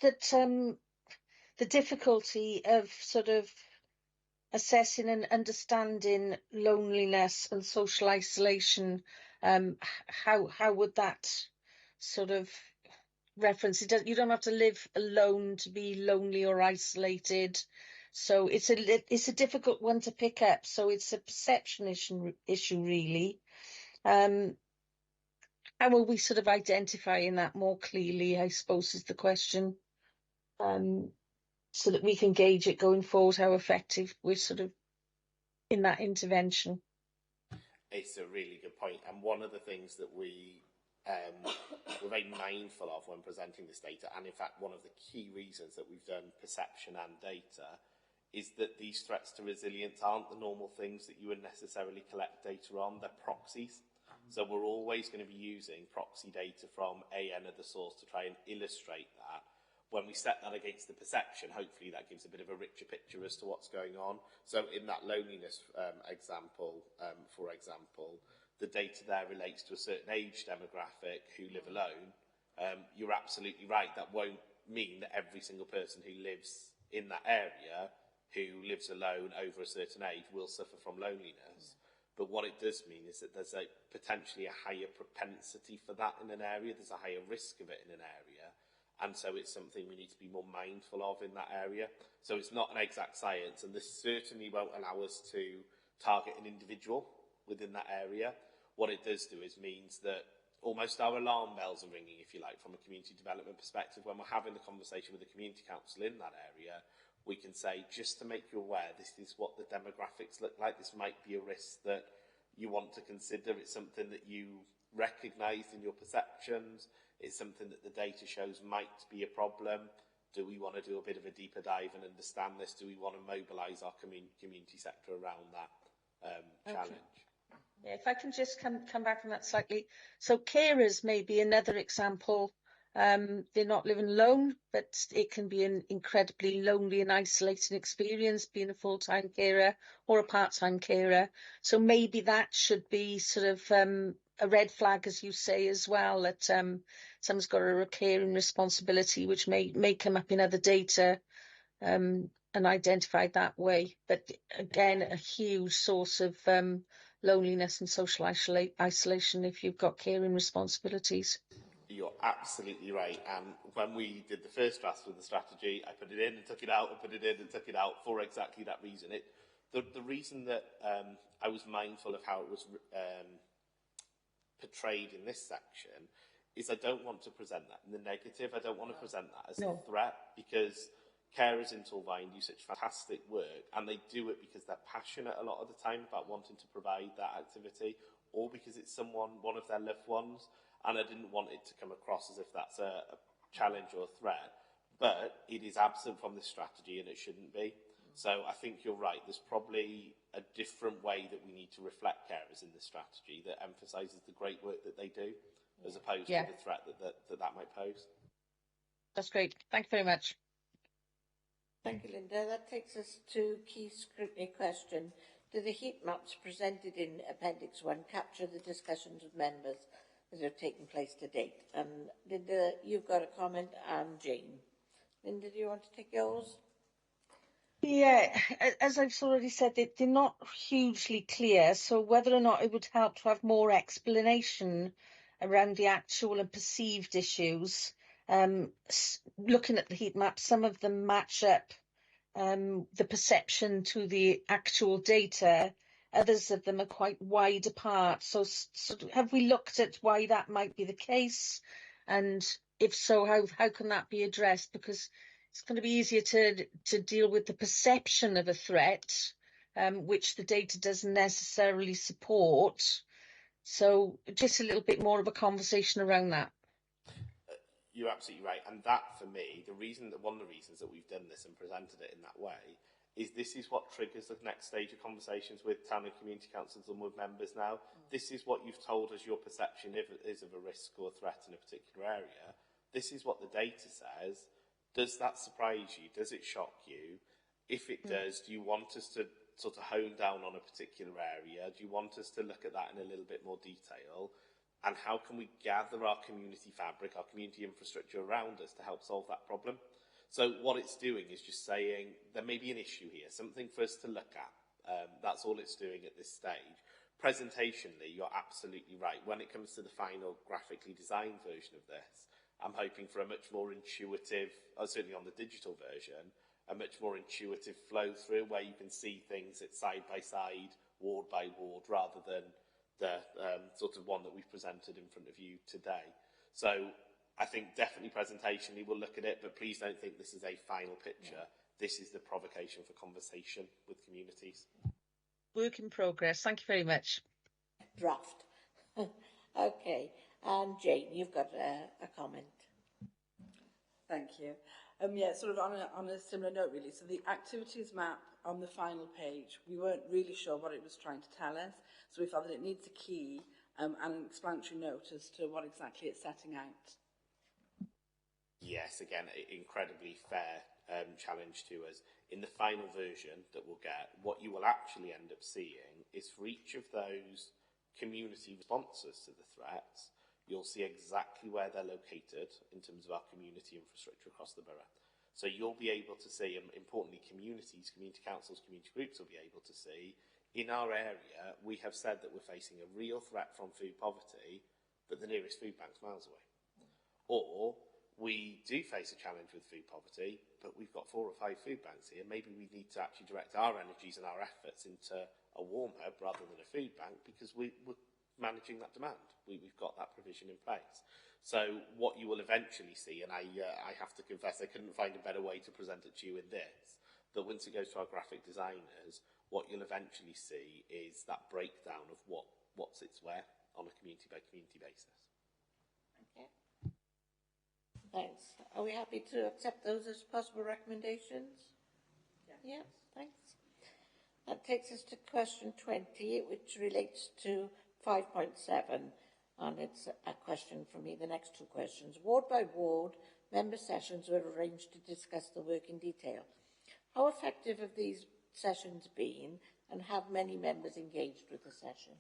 that the difficulty of sort of assessing and understanding loneliness and social isolation, how would that sort of reference? You don't have to live alone to be lonely or isolated. So it's a difficult one to pick up. So it's a perception issue really. How will we sort of identifying that more clearly, I suppose, is the question. so that we can gauge it going forward, how effective we're sort of in that intervention. It's a really good point, and one of the things that we're very mindful of when presenting this data, and in fact one of the key reasons that we've done perception and data, is that these threats to resilience aren't the normal things that you would necessarily collect data on, they're proxies. So we're always going to be using proxy data from AN as the source to try and illustrate that. When we set that against the perception, hopefully that gives a bit of a richer picture as to what's going on. So in that loneliness example, for example, the data there relates to a certain age demographic who live alone. You're absolutely right, that won't mean that every single person who lives in that area, who lives alone over a certain age, will suffer from loneliness. But what it does mean is that there's potentially a higher propensity for that in an area, there's a higher risk of it in an area, and so it's something we need to be more mindful of in that area. So it's not an exact science, and this certainly won't allow us to target an individual within that area. What it does do is means that almost our alarm bells are ringing, if you like, from a community development perspective. When we're having the conversation with the community council in that area, we can say, just to make you aware, this is what the demographics look like. This might be a risk that you want to consider. It's something that you recognise in your perceptions. It's something that the data shows might be a problem. Do we want to do a bit of a deeper dive and understand this? Do we want to mobilise our community sector around that challenge? Yeah, if I can just come back on that slightly. So carers may be another example. They're not living alone, but it can be an incredibly lonely and isolating experience being a full-time carer or a part-time carer. So maybe that should be sort of a red flag, as you say, as well, that someone's got a caring responsibility, which may come up in other data and identified that way. But again, a huge source of loneliness and social isolation if you've got caring responsibilities. You're absolutely right. And when we did the first draft of the strategy, I put it in and took it out, and put it in and took it out for exactly that reason. The reason that I was mindful of how it was portrayed in this section is I don't want to present that in the negative. I don't want to present that as a threat, because carers in Torvine do such fantastic work, and they do it because they're passionate a lot of the time about wanting to provide that activity, or because it's one of their loved ones. And I didn't want it to come across as if that's a challenge or a threat, but it is absent from this strategy and it shouldn't be. So I think you're right, there's probably a different way that we need to reflect carers in this strategy that emphasises the great work that they do, as opposed to the threat that might pose. That's great. Thank you very much. Thank you, Linda. That takes us to key scrutiny question. Do the heat maps presented in Appendix 1 capture the discussions of members that have taken place to date? Linda, you've got a comment, and Jane. Linda, do you want to take yours? Yeah, as I've already said, they're not hugely clear, so whether or not it would help to have more explanation around the actual and perceived issues. Looking at the heat map, some of them match up the perception to the actual data. Others of them are quite wide apart. So have we looked at why that might be the case? And if so, how can that be addressed? Because it's going to be easier to deal with the perception of a threat, which the data doesn't necessarily support. So just a little bit more of a conversation around that. You're absolutely right. And that, for me, one of the reasons that we've done this and presented it in that way is this is what triggers the next stage of conversations with town and community councils and with members now. This is what you've told us your perception is of a risk or a threat in a particular area. This is what the data says. Does that surprise you? Does it shock you? If it does, do you want us to sort of hone down on a particular area? Do you want us to look at that in a little bit more detail? And how can we gather our community fabric, our community infrastructure around us to help solve that problem? So what it's doing is just saying there may be an issue here, something for us to look at. That's all it's doing at this stage. Presentationally, you're absolutely right. When it comes to the final graphically designed version of this, I'm hoping for a much more intuitive, certainly on the digital version, a much more intuitive flow through where you can see things at side by side, ward by ward, rather than the sort of one that we've presented in front of you today. So I think definitely presentationally we'll look at it, but please don't think this is a final picture. this is the provocation for conversation with communities. Work in progress. Thank you very much. Draft. Okay. And Jane, you've got a comment. Thank you. Yeah, sort of on a similar note, really. So the activities map on the final page, we weren't really sure what it was trying to tell us. So we felt that it needs a key and an explanatory note as to what exactly it's setting out. Yes, again, incredibly fair challenge to us. In the final version that we'll get, what you will actually end up seeing is for each of those community responses to the threats, you'll see exactly where they're located in terms of our community infrastructure across the borough. So you'll be able to see, and importantly, communities, community councils, community groups will be able to see, in our area, we have said that we're facing a real threat from food poverty, but the nearest food bank's miles away. Or we do face a challenge with food poverty, but we've got 4 or 5 food banks here. Maybe we need to actually direct our energies and our efforts into a warm hub rather than a food bank because we're managing that demand. We've got that provision in place. So what you will eventually see, and I have to confess I couldn't find a better way to present it to you in this, that once it goes to our graphic designers, what you'll eventually see is that breakdown of what sits where on a community by community basis. Okay. Thanks. Are we happy to accept those as possible recommendations? Yeah, thanks. That takes us to question 20, which relates to 5.7, and it's a question from me. The next 2 questions. Ward by ward, member sessions were arranged to discuss the work in detail. How effective have these sessions been, and have many members engaged with the session?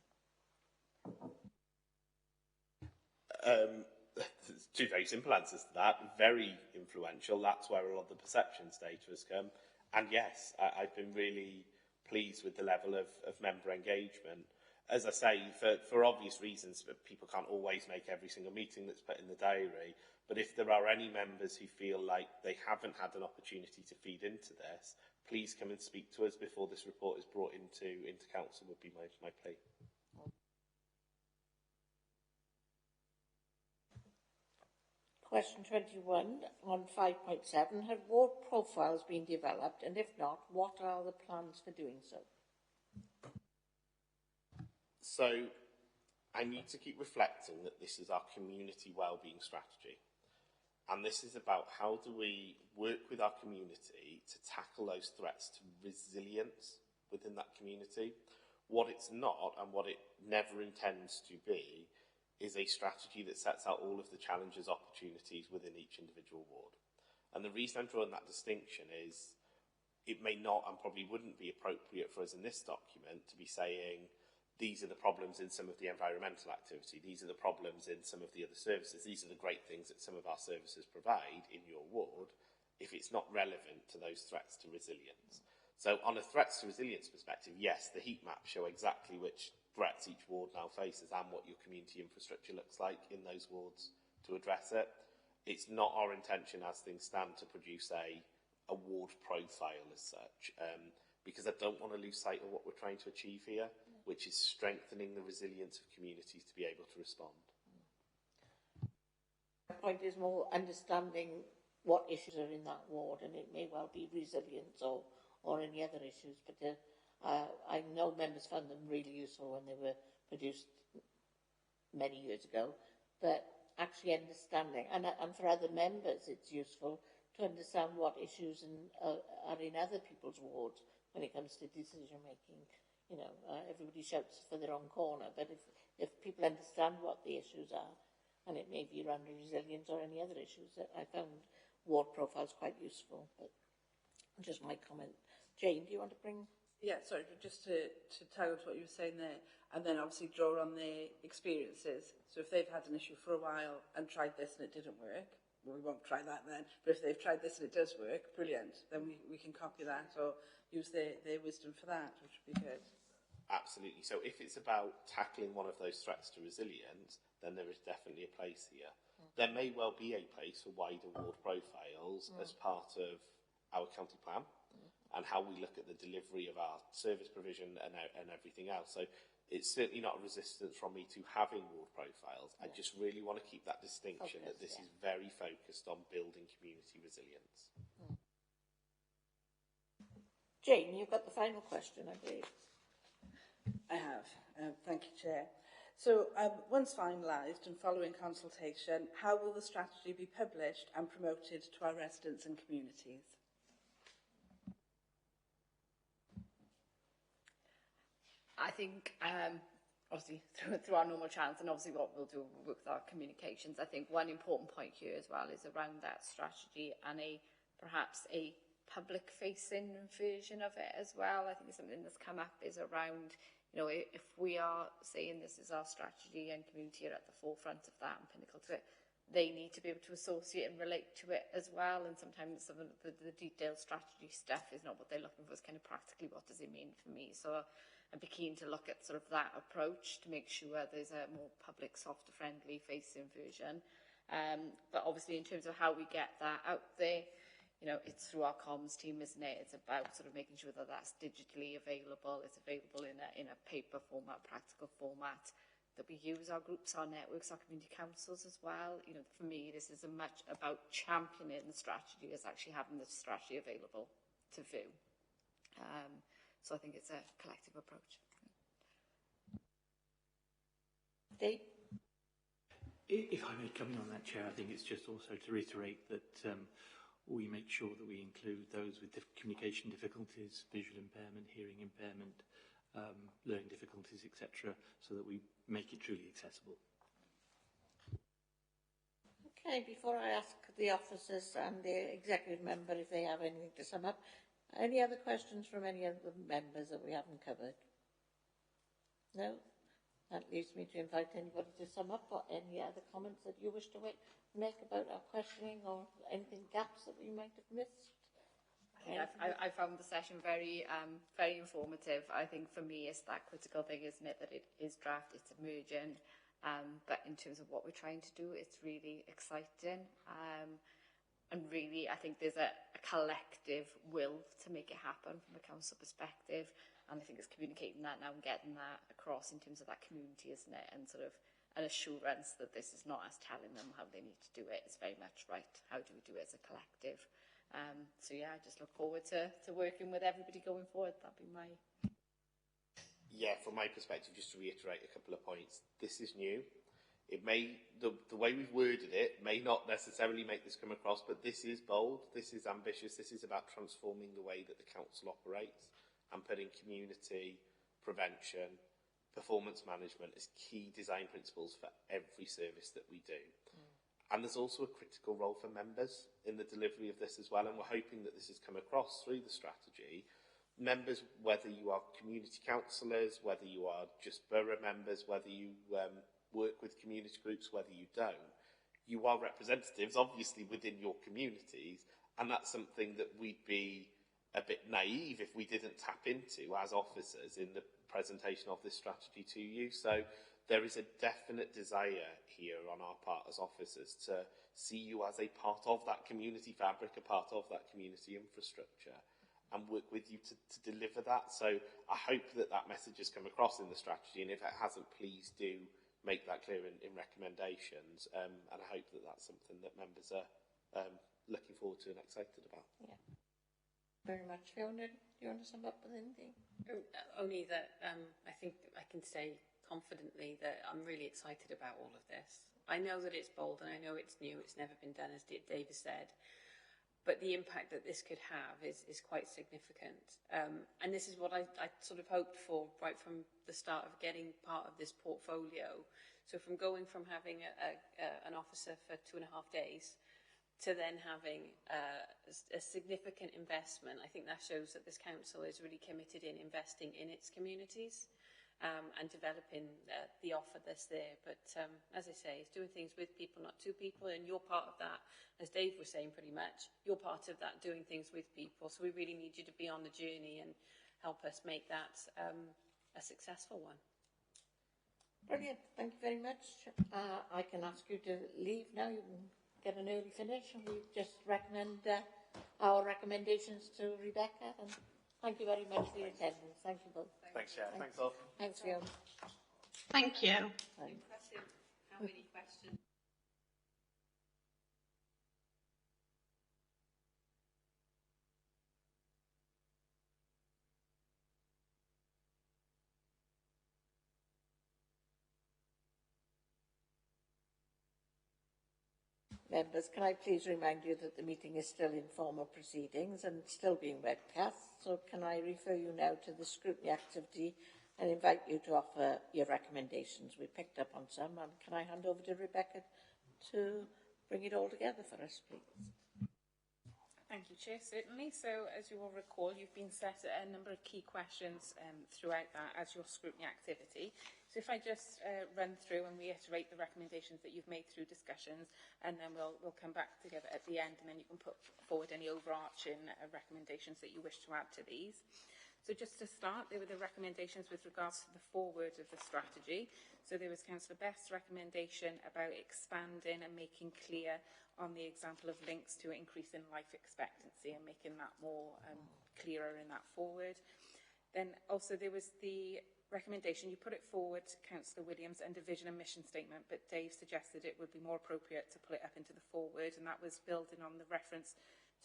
There's 2 very simple answers to that. Very influential. That's where a lot of the perceptions data has come. And yes, I've been really pleased with the level of member engagement. As I say, for obvious reasons, people can't always make every single meeting that's put in the diary. But if there are any members who feel like they haven't had an opportunity to feed into this, please come and speak to us before this report is brought into council would be my plea. Question 21 on 5.7. Have ward profiles been developed, and if not, what are the plans for doing so? So I need to keep reflecting that this is our community wellbeing strategy. And this is about how do we work with our community to tackle those threats to resilience within that community. What it's not, and what it never intends to be, is a strategy that sets out all of the challenges, opportunities within each individual ward. And the reason I'm drawing that distinction is it may not and probably wouldn't be appropriate for us in this document to be saying these are the problems in some of the environmental activity, these are the problems in some of the other services, these are the great things that some of our services provide in your ward, if it's not relevant to those threats to resilience. So on a threats to resilience perspective, yes, the heat maps show exactly which threats each ward now faces and what your community infrastructure looks like in those wards to address it. It's not our intention as things stand to produce a ward profile as such, because I don't want to lose sight of what we're trying to achieve here, which is strengthening the resilience of communities to be able to respond. The point is more understanding what issues are in that ward, and it may well be resilience or any other issues, but I know members found them really useful when they were produced many years ago, but actually understanding, and for other members it's useful to understand what issues are in other people's wards when it comes to decision making. You know, everybody shouts for their own corner, but if people understand what the issues are, and it may be around resilience or any other issues, I found ward profiles quite useful, but just my comment. Jane, do you want to bring? Yeah, sorry, just to tag on to what you were saying there, and then obviously draw on their experiences. So if they've had an issue for a while and tried this and it didn't work, well, we won't try that then, but if they've tried this and it does work, brilliant, then we can copy that or use their wisdom for that, which would be good. Absolutely. So if it's about tackling one of those threats to resilience, then there is definitely a place here. There may well be a place for wider ward profiles as part of our county plan and how we look at the delivery of our service provision and everything else. So it's certainly not a resistance from me to having ward profiles. I just really want to keep that distinction that this is very focused on building community resilience. Jane, you've got the final question, I believe. I have. Thank you, Chair. So, once finalised and following consultation, how will the strategy be published and promoted to our residents and communities? I think, obviously, through our normal channels, and obviously what we'll do with our communications, I think one important point here as well is around that strategy and perhaps a public-facing version of it as well. I think something that's come up is around, you know, if we are saying this is our strategy and community are at the forefront of that and pinnacle to it, they need to be able to associate and relate to it as well. And sometimes some of the detailed strategy stuff is not what they're looking for. It's kind of practically what does it mean for me. So I'd be keen to look at sort of that approach to make sure there's a more public, softer, friendly facing version. But obviously in terms of how we get that out there, you know, it's through our comms team, isn't it? It's about sort of making sure that that's digitally available. It's available in a paper format, practical format, that we use our groups, our networks, our community councils as well. You know, for me, this is as much about championing the strategy as actually having the strategy available to view. So I think it's a collective approach. Dave? If I may come in on that, Chair, I think it's just also to reiterate that we make sure that we include those with communication difficulties, visual impairment, hearing impairment, learning difficulties, etc., so that we make it truly accessible. Okay, before I ask the officers and the executive member if they have anything to sum up, any other questions from any of the members that we haven't covered? No? That leaves me to invite anybody to sum up or any other comments that you wish to make about our questioning or anything gaps that we might have missed. I found the session very informative. I think for me it's that critical thing, isn't it, that it is draft, it's emerging, but in terms of what we're trying to do, it's really exciting. And really, I think there's a collective will to make it happen from a council perspective. And I think it's communicating that now and getting that across in terms of that community, isn't it? And sort of an assurance that this is not us telling them how they need to do it. It's very much, right, how do we do it as a collective? So yeah, I just look forward to working with everybody going forward. That'd be my... Yeah, from my perspective, just to reiterate a couple of points, this is new. It may, the way we've worded it may not necessarily make this come across, but this is bold, this is ambitious, this is about transforming the way that the council operates and putting community, prevention, performance management as key design principles for every service that we do. And there's also a critical role for members in the delivery of this as well, and we're hoping that this has come across through the strategy. Members, whether you are community councillors, whether you are just borough members, whether you work with community groups, whether you don't, you are representatives, obviously, within your communities, and that's something that we'd be a bit naive if we didn't tap into as officers in the presentation of this strategy to you. So there is a definite desire here on our part as officers to see you as a part of that community fabric, a part of that community infrastructure, and work with you to deliver that. So I hope that that message has come across in the strategy, and if it hasn't, please do make that clear in recommendations. And I hope that that's something that members are looking forward to and excited about. Yeah. Very much. Fiona, do you want to sum up with anything? Only that I think I can say confidently that I'm really excited about all of this. I know that it's bold and I know it's new, it's never been done, as David said, but the impact that this could have is quite significant. And this is what I sort of hoped for right from the start of getting part of this portfolio. So from going from having an officer for 2.5 days to then having a significant investment, I think that shows that this council is really committed in investing in its communities and developing the offer that's there. But as I say, it's doing things with people, not to people, and you're part of that, as Dave was saying pretty much, you're part of that, doing things with people. So we really need you to be on the journey and help us make that a successful one. Brilliant, thank you very much. I can ask you to leave now. You can get an early finish, and we just recommend our recommendations to Rebecca. And thank you very much for your attendance. Thank you both. Thanks, Chair. Thanks all. Thanks, Fiona. Thank you. Impressive how many questions. Members, can I please remind you that the meeting is still in formal proceedings and still being webcast, so can I refer you now to the scrutiny activity and invite you to offer your recommendations. We picked up on some, and can I hand over to Rebecca to bring it all together for us, please? Thank you, Chair, certainly. So, as you will recall, you've been set a number of key questions throughout that as your scrutiny activity. So if I just run through and reiterate the recommendations that you've made through discussions, and then we'll come back together at the end, and then you can put forward any overarching recommendations that you wish to add to these. So just to start, there were the recommendations with regards to the forward of the strategy. So there was Councillor Best's recommendation about expanding and making clear on the example of links to increase in life expectancy and making that more clearer in that forward. Then also there was the recommendation, you put it forward, Councillor Williams, under vision and mission statement, but Dave suggested it would be more appropriate to pull it up into the forward, and that was building on the reference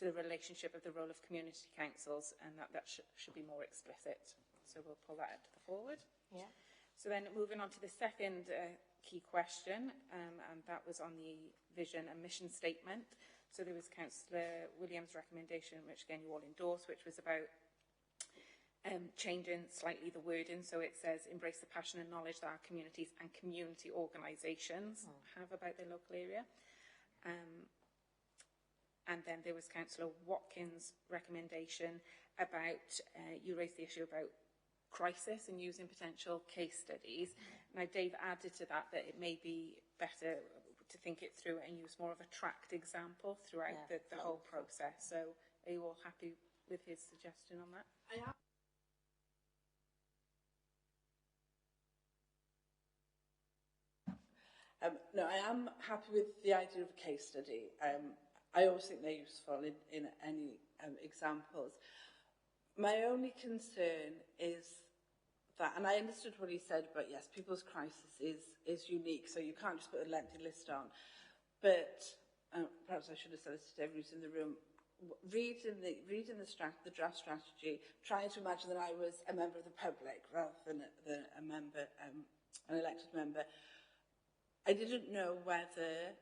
to the relationship of the role of community councils, and that should be more explicit. So we'll pull that up to the forward. Yeah. So then moving on to the second key question, and that was on the vision and mission statement. So there was Councillor Williams' recommendation, which again you all endorsed, which was about changing slightly the wording. So it says, embrace the passion and knowledge that our communities and community organisations have about their local area. And then there was Councillor Watkins' recommendation about, you raised the issue about crisis and using potential case studies. Now, Dave added to that it may be better to think it through and use more of a tracked example throughout the whole process. So are you all happy with his suggestion on that? I am. No, I am happy with the idea of a case study. I always think they're useful in any examples. My only concern is that, and I understood what he said, but yes, people's crisis is unique, so you can't just put a lengthy list on. But perhaps I should have said this to everyone who's in the room. Reading the draft strategy, trying to imagine that I was a member of the public rather than a member, an elected member, I didn't know whether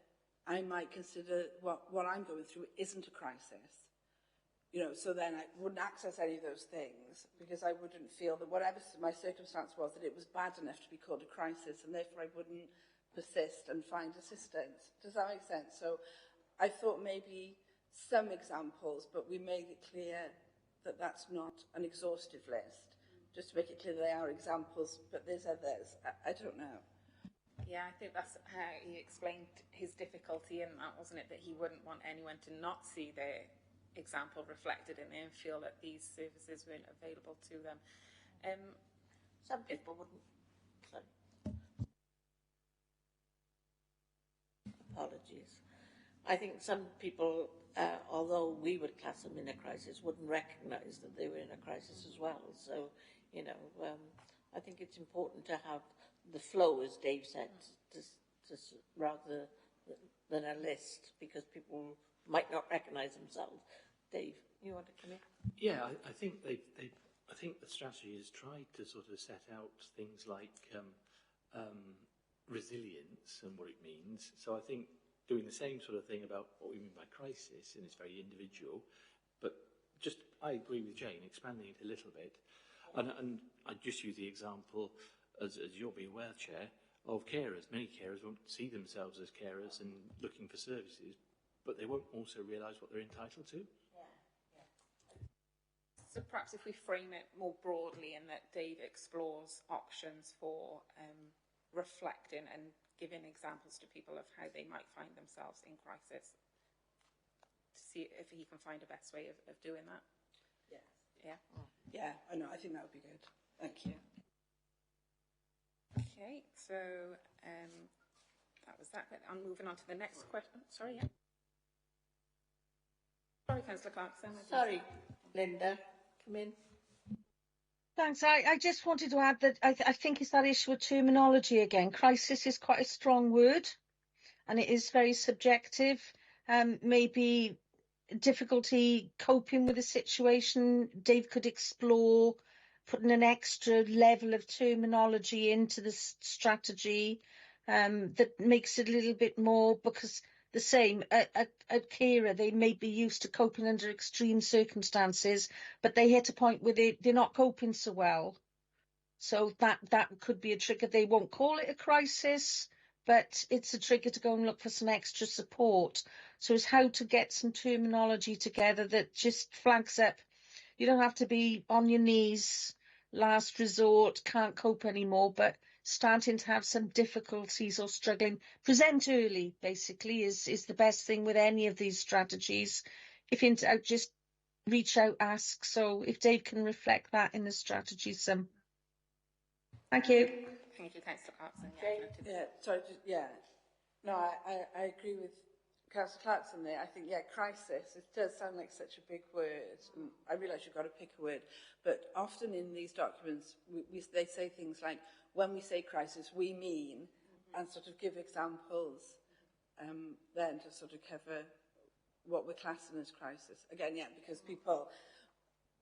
I might consider what I'm going through isn't a crisis. You know, so then I wouldn't access any of those things because I wouldn't feel that whatever my circumstance was, that it was bad enough to be called a crisis, and therefore I wouldn't persist and find assistance. Does that make sense? So I thought maybe some examples, but we made it clear that that's not an exhaustive list. Just to make it clear that they are examples, but there's others. I don't know. Yeah, I think that's how he explained his difficulty in that, wasn't it? That he wouldn't want anyone to not see their example reflected in there and feel that these services weren't available to them. Some people wouldn't. Sorry. Apologies. I think some people, although we would class them in a crisis, wouldn't recognise that they were in a crisis as well. So, you know, I think it's important to have the flow, as Dave said, rather than a list, because people might not recognise themselves. Dave, you want to come in? Yeah, I think I think the strategy has tried to sort of set out things like resilience and what it means. So I think doing the same sort of thing about what we mean by crisis, and it's very individual, but just, I agree with Jane, expanding it a little bit. And I just use the example, as you'll be aware, Chair, of carers. Many carers won't see themselves as carers and looking for services, but they won't also realise what they're entitled to. So perhaps if we frame it more broadly and that Dave explores options for reflecting and giving examples to people of how they might find themselves in crisis, to see if he can find a best way of doing that. Yes. Yeah. Yeah, I know. I think that would be good. Thank you. Okay, so that was that. I'm moving on to the next question. Sorry, yeah. Sorry, Councillor Clarkson. Sorry, Linda. Come in. Thanks. I just wanted to add that I think it's that issue of terminology again. Crisis is quite a strong word, and it is very subjective. Maybe difficulty coping with the situation. Dave could explore putting an extra level of terminology into the strategy that makes it a little bit more, because the same. At carer, they may be used to coping under extreme circumstances, but they hit a point where they're not coping so well. So that could be a trigger. They won't call it a crisis, but it's a trigger to go and look for some extra support. So it's how to get some terminology together that just flags up. You don't have to be on your knees, last resort, can't cope anymore, but starting to have some difficulties or struggling. Present early, basically, is the best thing with any of these strategies. If in doubt, just reach out, ask. So if Dave can reflect that in the strategies, thank you. Thank you, Councillor Clarkson. Yeah, sorry, no, I agree with Councillor Clarkson there. I think, crisis, it does sound like such a big word. And I realise you've got to pick a word, but often in these documents, they say things like, when we say crisis, we mean, and sort of give examples then to sort of cover what we're classing as crisis. Again, because people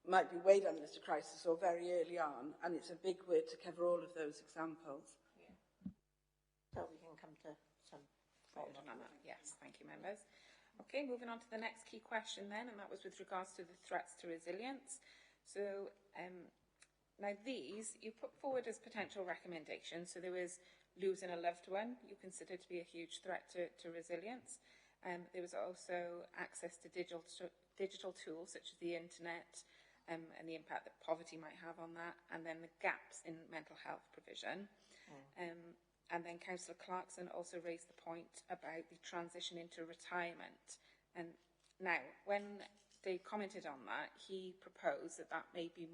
might be way down the list of crisis or very early on, and it's a big word to cover all of those examples. So we can come to some thought on that. Yes, thank you, members. Okay, moving on to the next key question then, and that was with regards to the threats to resilience. So now these you put forward as potential recommendations. So there was losing a loved one you consider to be a huge threat to resilience. There was also access to digital tools such as the internet, and the impact that poverty might have on that, and then the gaps in mental health provision. And then Councillor Clarkson also raised the point about the transition into retirement. And now, when Dave commented on that, he proposed that may be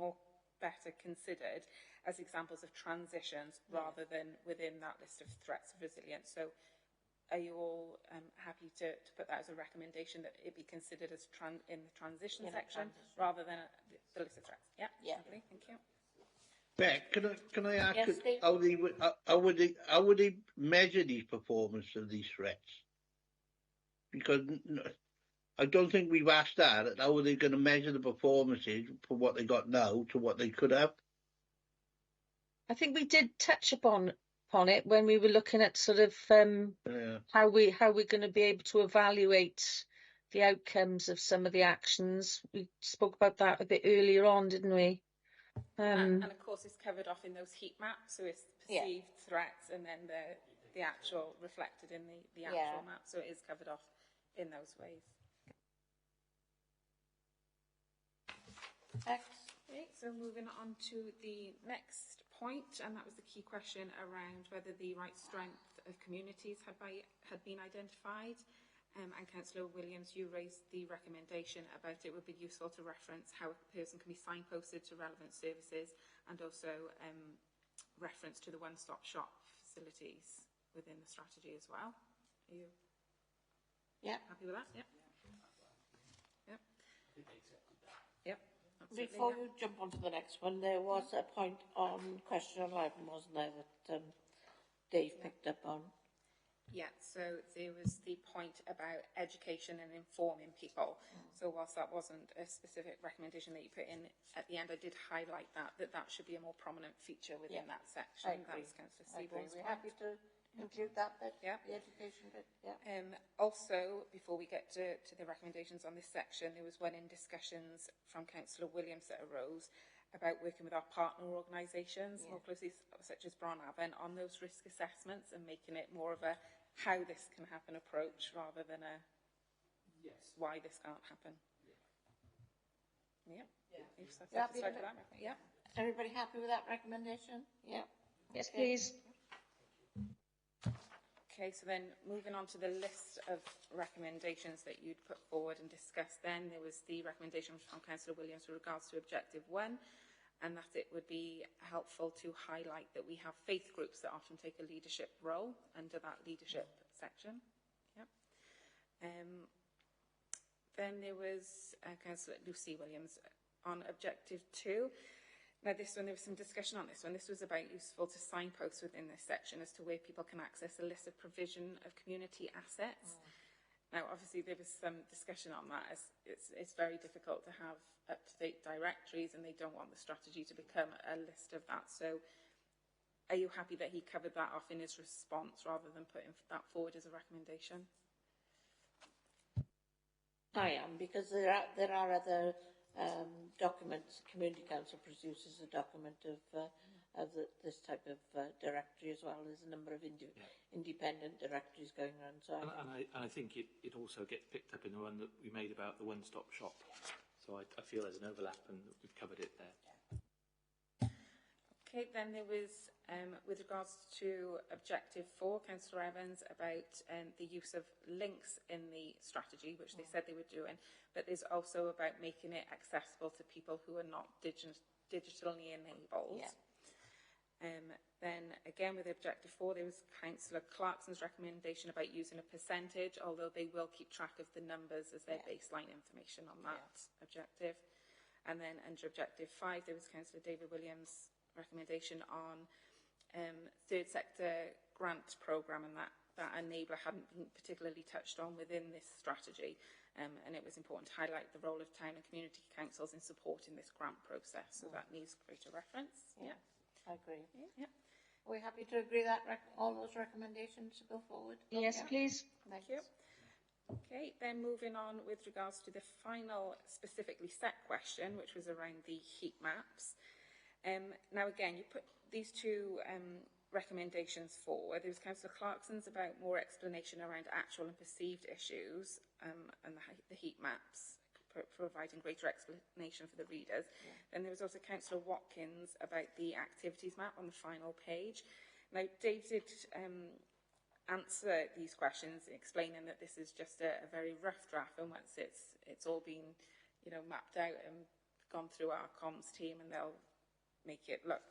better considered as examples of transitions rather than within that list of threats of resilience. So are you all happy to put that as a recommendation, that it be considered as in the transition section rather than the list of threats? Yeah. Lovely, thank you. Beck, can I ask Yes, how would they measure the performance of these threats? Because I don't think we've asked that. How are they going to measure the performances from what they got now to what they could have? I think we did touch upon it when we were looking at sort of how we're going to be able to evaluate the outcomes of some of the actions. We spoke about that a bit earlier on, didn't we? And of course, it's covered off in those heat maps, so it's perceived threats and then the actual reflected in the actual map, so it is covered off in those ways. Okay, so moving on to the next point, and that was the key question around whether the right strength of communities had been identified. And Councillor Williams, you raised the recommendation about it would be useful to reference how a person can be signposted to relevant services, and also reference to the one-stop shop facilities within the strategy as well. Are you happy with that? Yep. Absolutely. Before you jump on to the next one, there was a point on question 11, wasn't there, that Dave picked up on? Yeah, so there was the point about education and informing people. So whilst that wasn't a specific recommendation that you put in at the end, I did highlight that should be a more prominent feature within that section. That was Councillor Seaborn's point. We're happy to include that bit, the education bit. Also, before we get to the recommendations on this section, there was one in discussions from Councillor Williams that arose about working with our partner organisations, more closely, such as Bron Avon, on those risk assessments and making it more of a how this can happen approach rather than a why this can't happen. Everybody happy with that recommendation? Yes, please. Okay, so then moving on to the list of recommendations that you'd put forward and discussed then, there was the recommendation from Councillor Williams with regards to Objective 1, and that it would be helpful to highlight that we have faith groups that often take a leadership role under that leadership section. Then there was Councillor Lucy Williams on Objective 2. Now this one, there was some discussion on this one. This was about useful to signpost within this section as to where people can access a list of provision of community assets. Now obviously there was some discussion on that, as it's very difficult to have up-to-date directories, and they don't want the strategy to become a list of that. So are you happy that he covered that off in his response rather than putting that forward as a recommendation? I am, because there are other documents. Community Council produces a document of this type of directory as well. There's a number of independent directories going around. So I think it also gets picked up in the one that we made about the one-stop shop. So I feel there's an overlap and we've covered it there. Okay, then there was, with regards to Objective 4, Councillor Evans, about the use of links in the strategy, which they said they were doing, but there's also about making it accessible to people who are not digitally enabled. Yeah. Then again with Objective 4, there was Councillor Clarkson's recommendation about using a percentage, although they will keep track of the numbers as their baseline information on that objective. And then under Objective 5, there was Councillor David Williams' recommendation on third sector grant programme, and that enabler hadn't been particularly touched on within this strategy. And it was important to highlight the role of town and community councils in supporting this grant process. So that needs greater reference. Yeah. I agree. Yeah. Are we happy to agree that all those recommendations to go forward? Yes, please. Thank you. Okay, then moving on with regards to the final specifically set question, which was around the heat maps. Now again, you put these two recommendations forward. There was Councillor Clarkson's about more explanation around actual and perceived issues and the heat maps, providing greater explanation for the readers. Yeah. Then there was also Councillor Watkins about the activities map on the final page. Now, Dave did answer these questions, explaining that this is just a very rough draft, and once it's all been, mapped out and gone through our comms team, and they'll make it look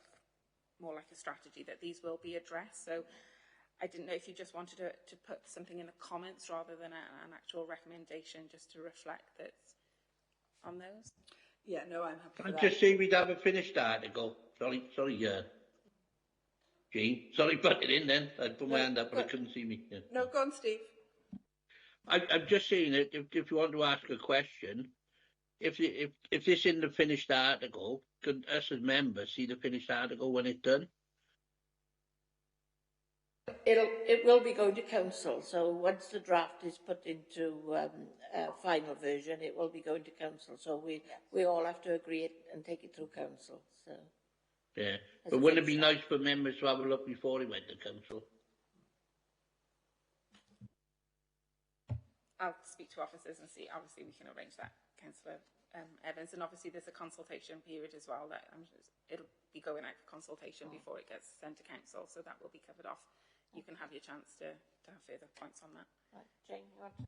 more like a strategy, that these will be addressed. So I didn't know if you just wanted to put something in the comments rather than an actual recommendation, just to reflect that on those. Yeah, no, I'm happy for that. I'm just saying we'd have a finished article. Sorry, Jean. Sorry, put it in then. I'd put my hand up, but I couldn't see me. Yeah. No, go on, Steve. I'm just saying that if you want to ask a question, if this in the finished article, could us as members see the finished article when it's done? It will be going to council. So once the draft is put into final version, it will be going to council. So we all have to agree it and take it through council. So yeah, but wouldn't it be nice for members to have a look before it went to council? I'll speak to officers and see. Obviously, we can arrange that, Councillor Evans, and obviously there's a consultation period as well. That it'll be going out for consultation before it gets sent to council, so that will be covered off. You can have your chance to have further points on that. Right, Jane, you want to?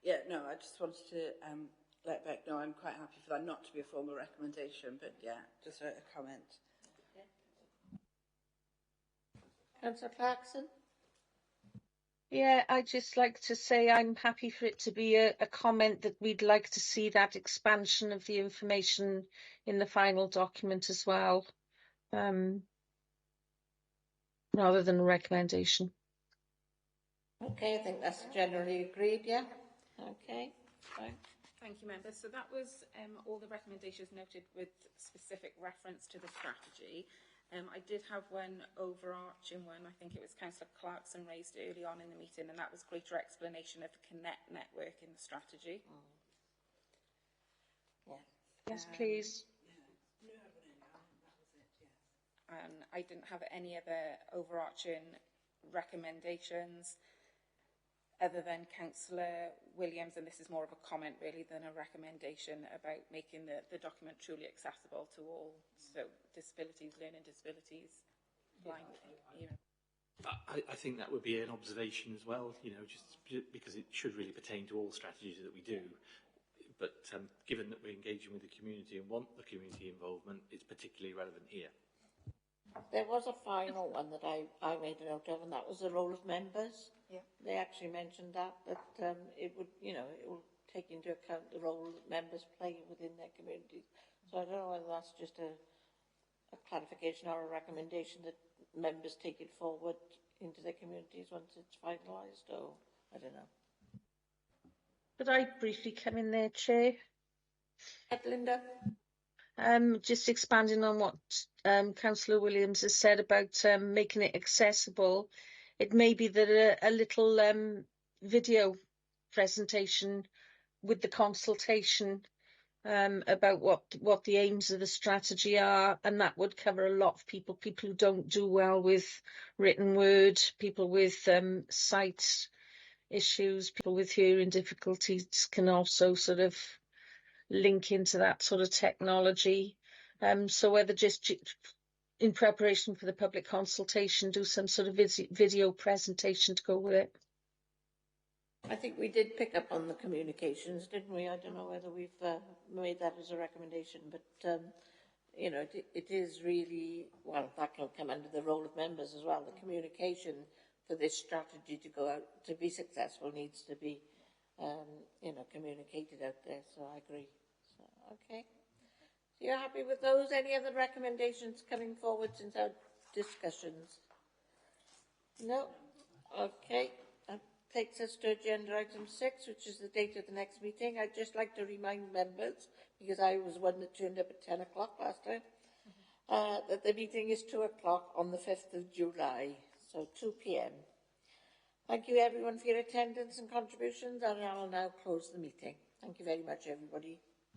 Yeah, no, I just wanted to let Beck know I'm quite happy for that not to be a formal recommendation, but yeah, just a comment. Okay. Councillor Clarkson? Yeah, I'd just like to say I'm happy for it to be a comment that we'd like to see that expansion of the information in the final document as well, rather than a recommendation. Okay, I think that's generally agreed, yeah? Okay, fine. Thank you, members. So that was all the recommendations noted with specific reference to the strategy. I did have one overarching one. I think it was Councillor Clarkson raised early on in the meeting, and that was greater explanation of the Connect network in the strategy. Yeah. Yes, please. And I didn't have any other overarching recommendations other than Councillor Williams, and this is more of a comment really than a recommendation, about making the document truly accessible to all, so disabilities, learning disabilities, blind. I think that would be an observation as well, just because it should really pertain to all strategies that we do. But given that we're engaging with the community and want the community involvement, it's particularly relevant here. There was a final one that I made a note of, and that was the role of members. Yeah. They actually mentioned that it would, it will take into account the role that members play within their communities. So I don't know whether that's just a clarification or a recommendation that members take it forward into their communities once it's finalised, or I don't know. Could I briefly come in there, Chair? Linda? Just expanding on what Councillor Williams has said about making it accessible. It may be that a little video presentation with the consultation about what the aims of the strategy are, and that would cover a lot of people who don't do well with written word, people with sight issues, people with hearing difficulties can also sort of link into that sort of technology. So whether just in preparation for the public consultation, do some sort of video presentation to go with it. I think we did pick up on the communications, didn't we? I don't know whether we've made that as a recommendation, but you know, it is really, well, that can come under the role of members as well. The communication for this strategy to go out to be successful needs to be, you know, communicated out there. So I agree. So, okay. So you're happy with those? Any other recommendations coming forward since our discussions? No? Okay. That takes us to agenda item 6, which is the date of the next meeting. I'd just like to remind members, because I was one that turned up at 10 o'clock last time, that the meeting is 2 o'clock on the 5th of July, so 2 p.m. Thank you everyone for your attendance and contributions, and I'll now close the meeting. Thank you very much, everybody.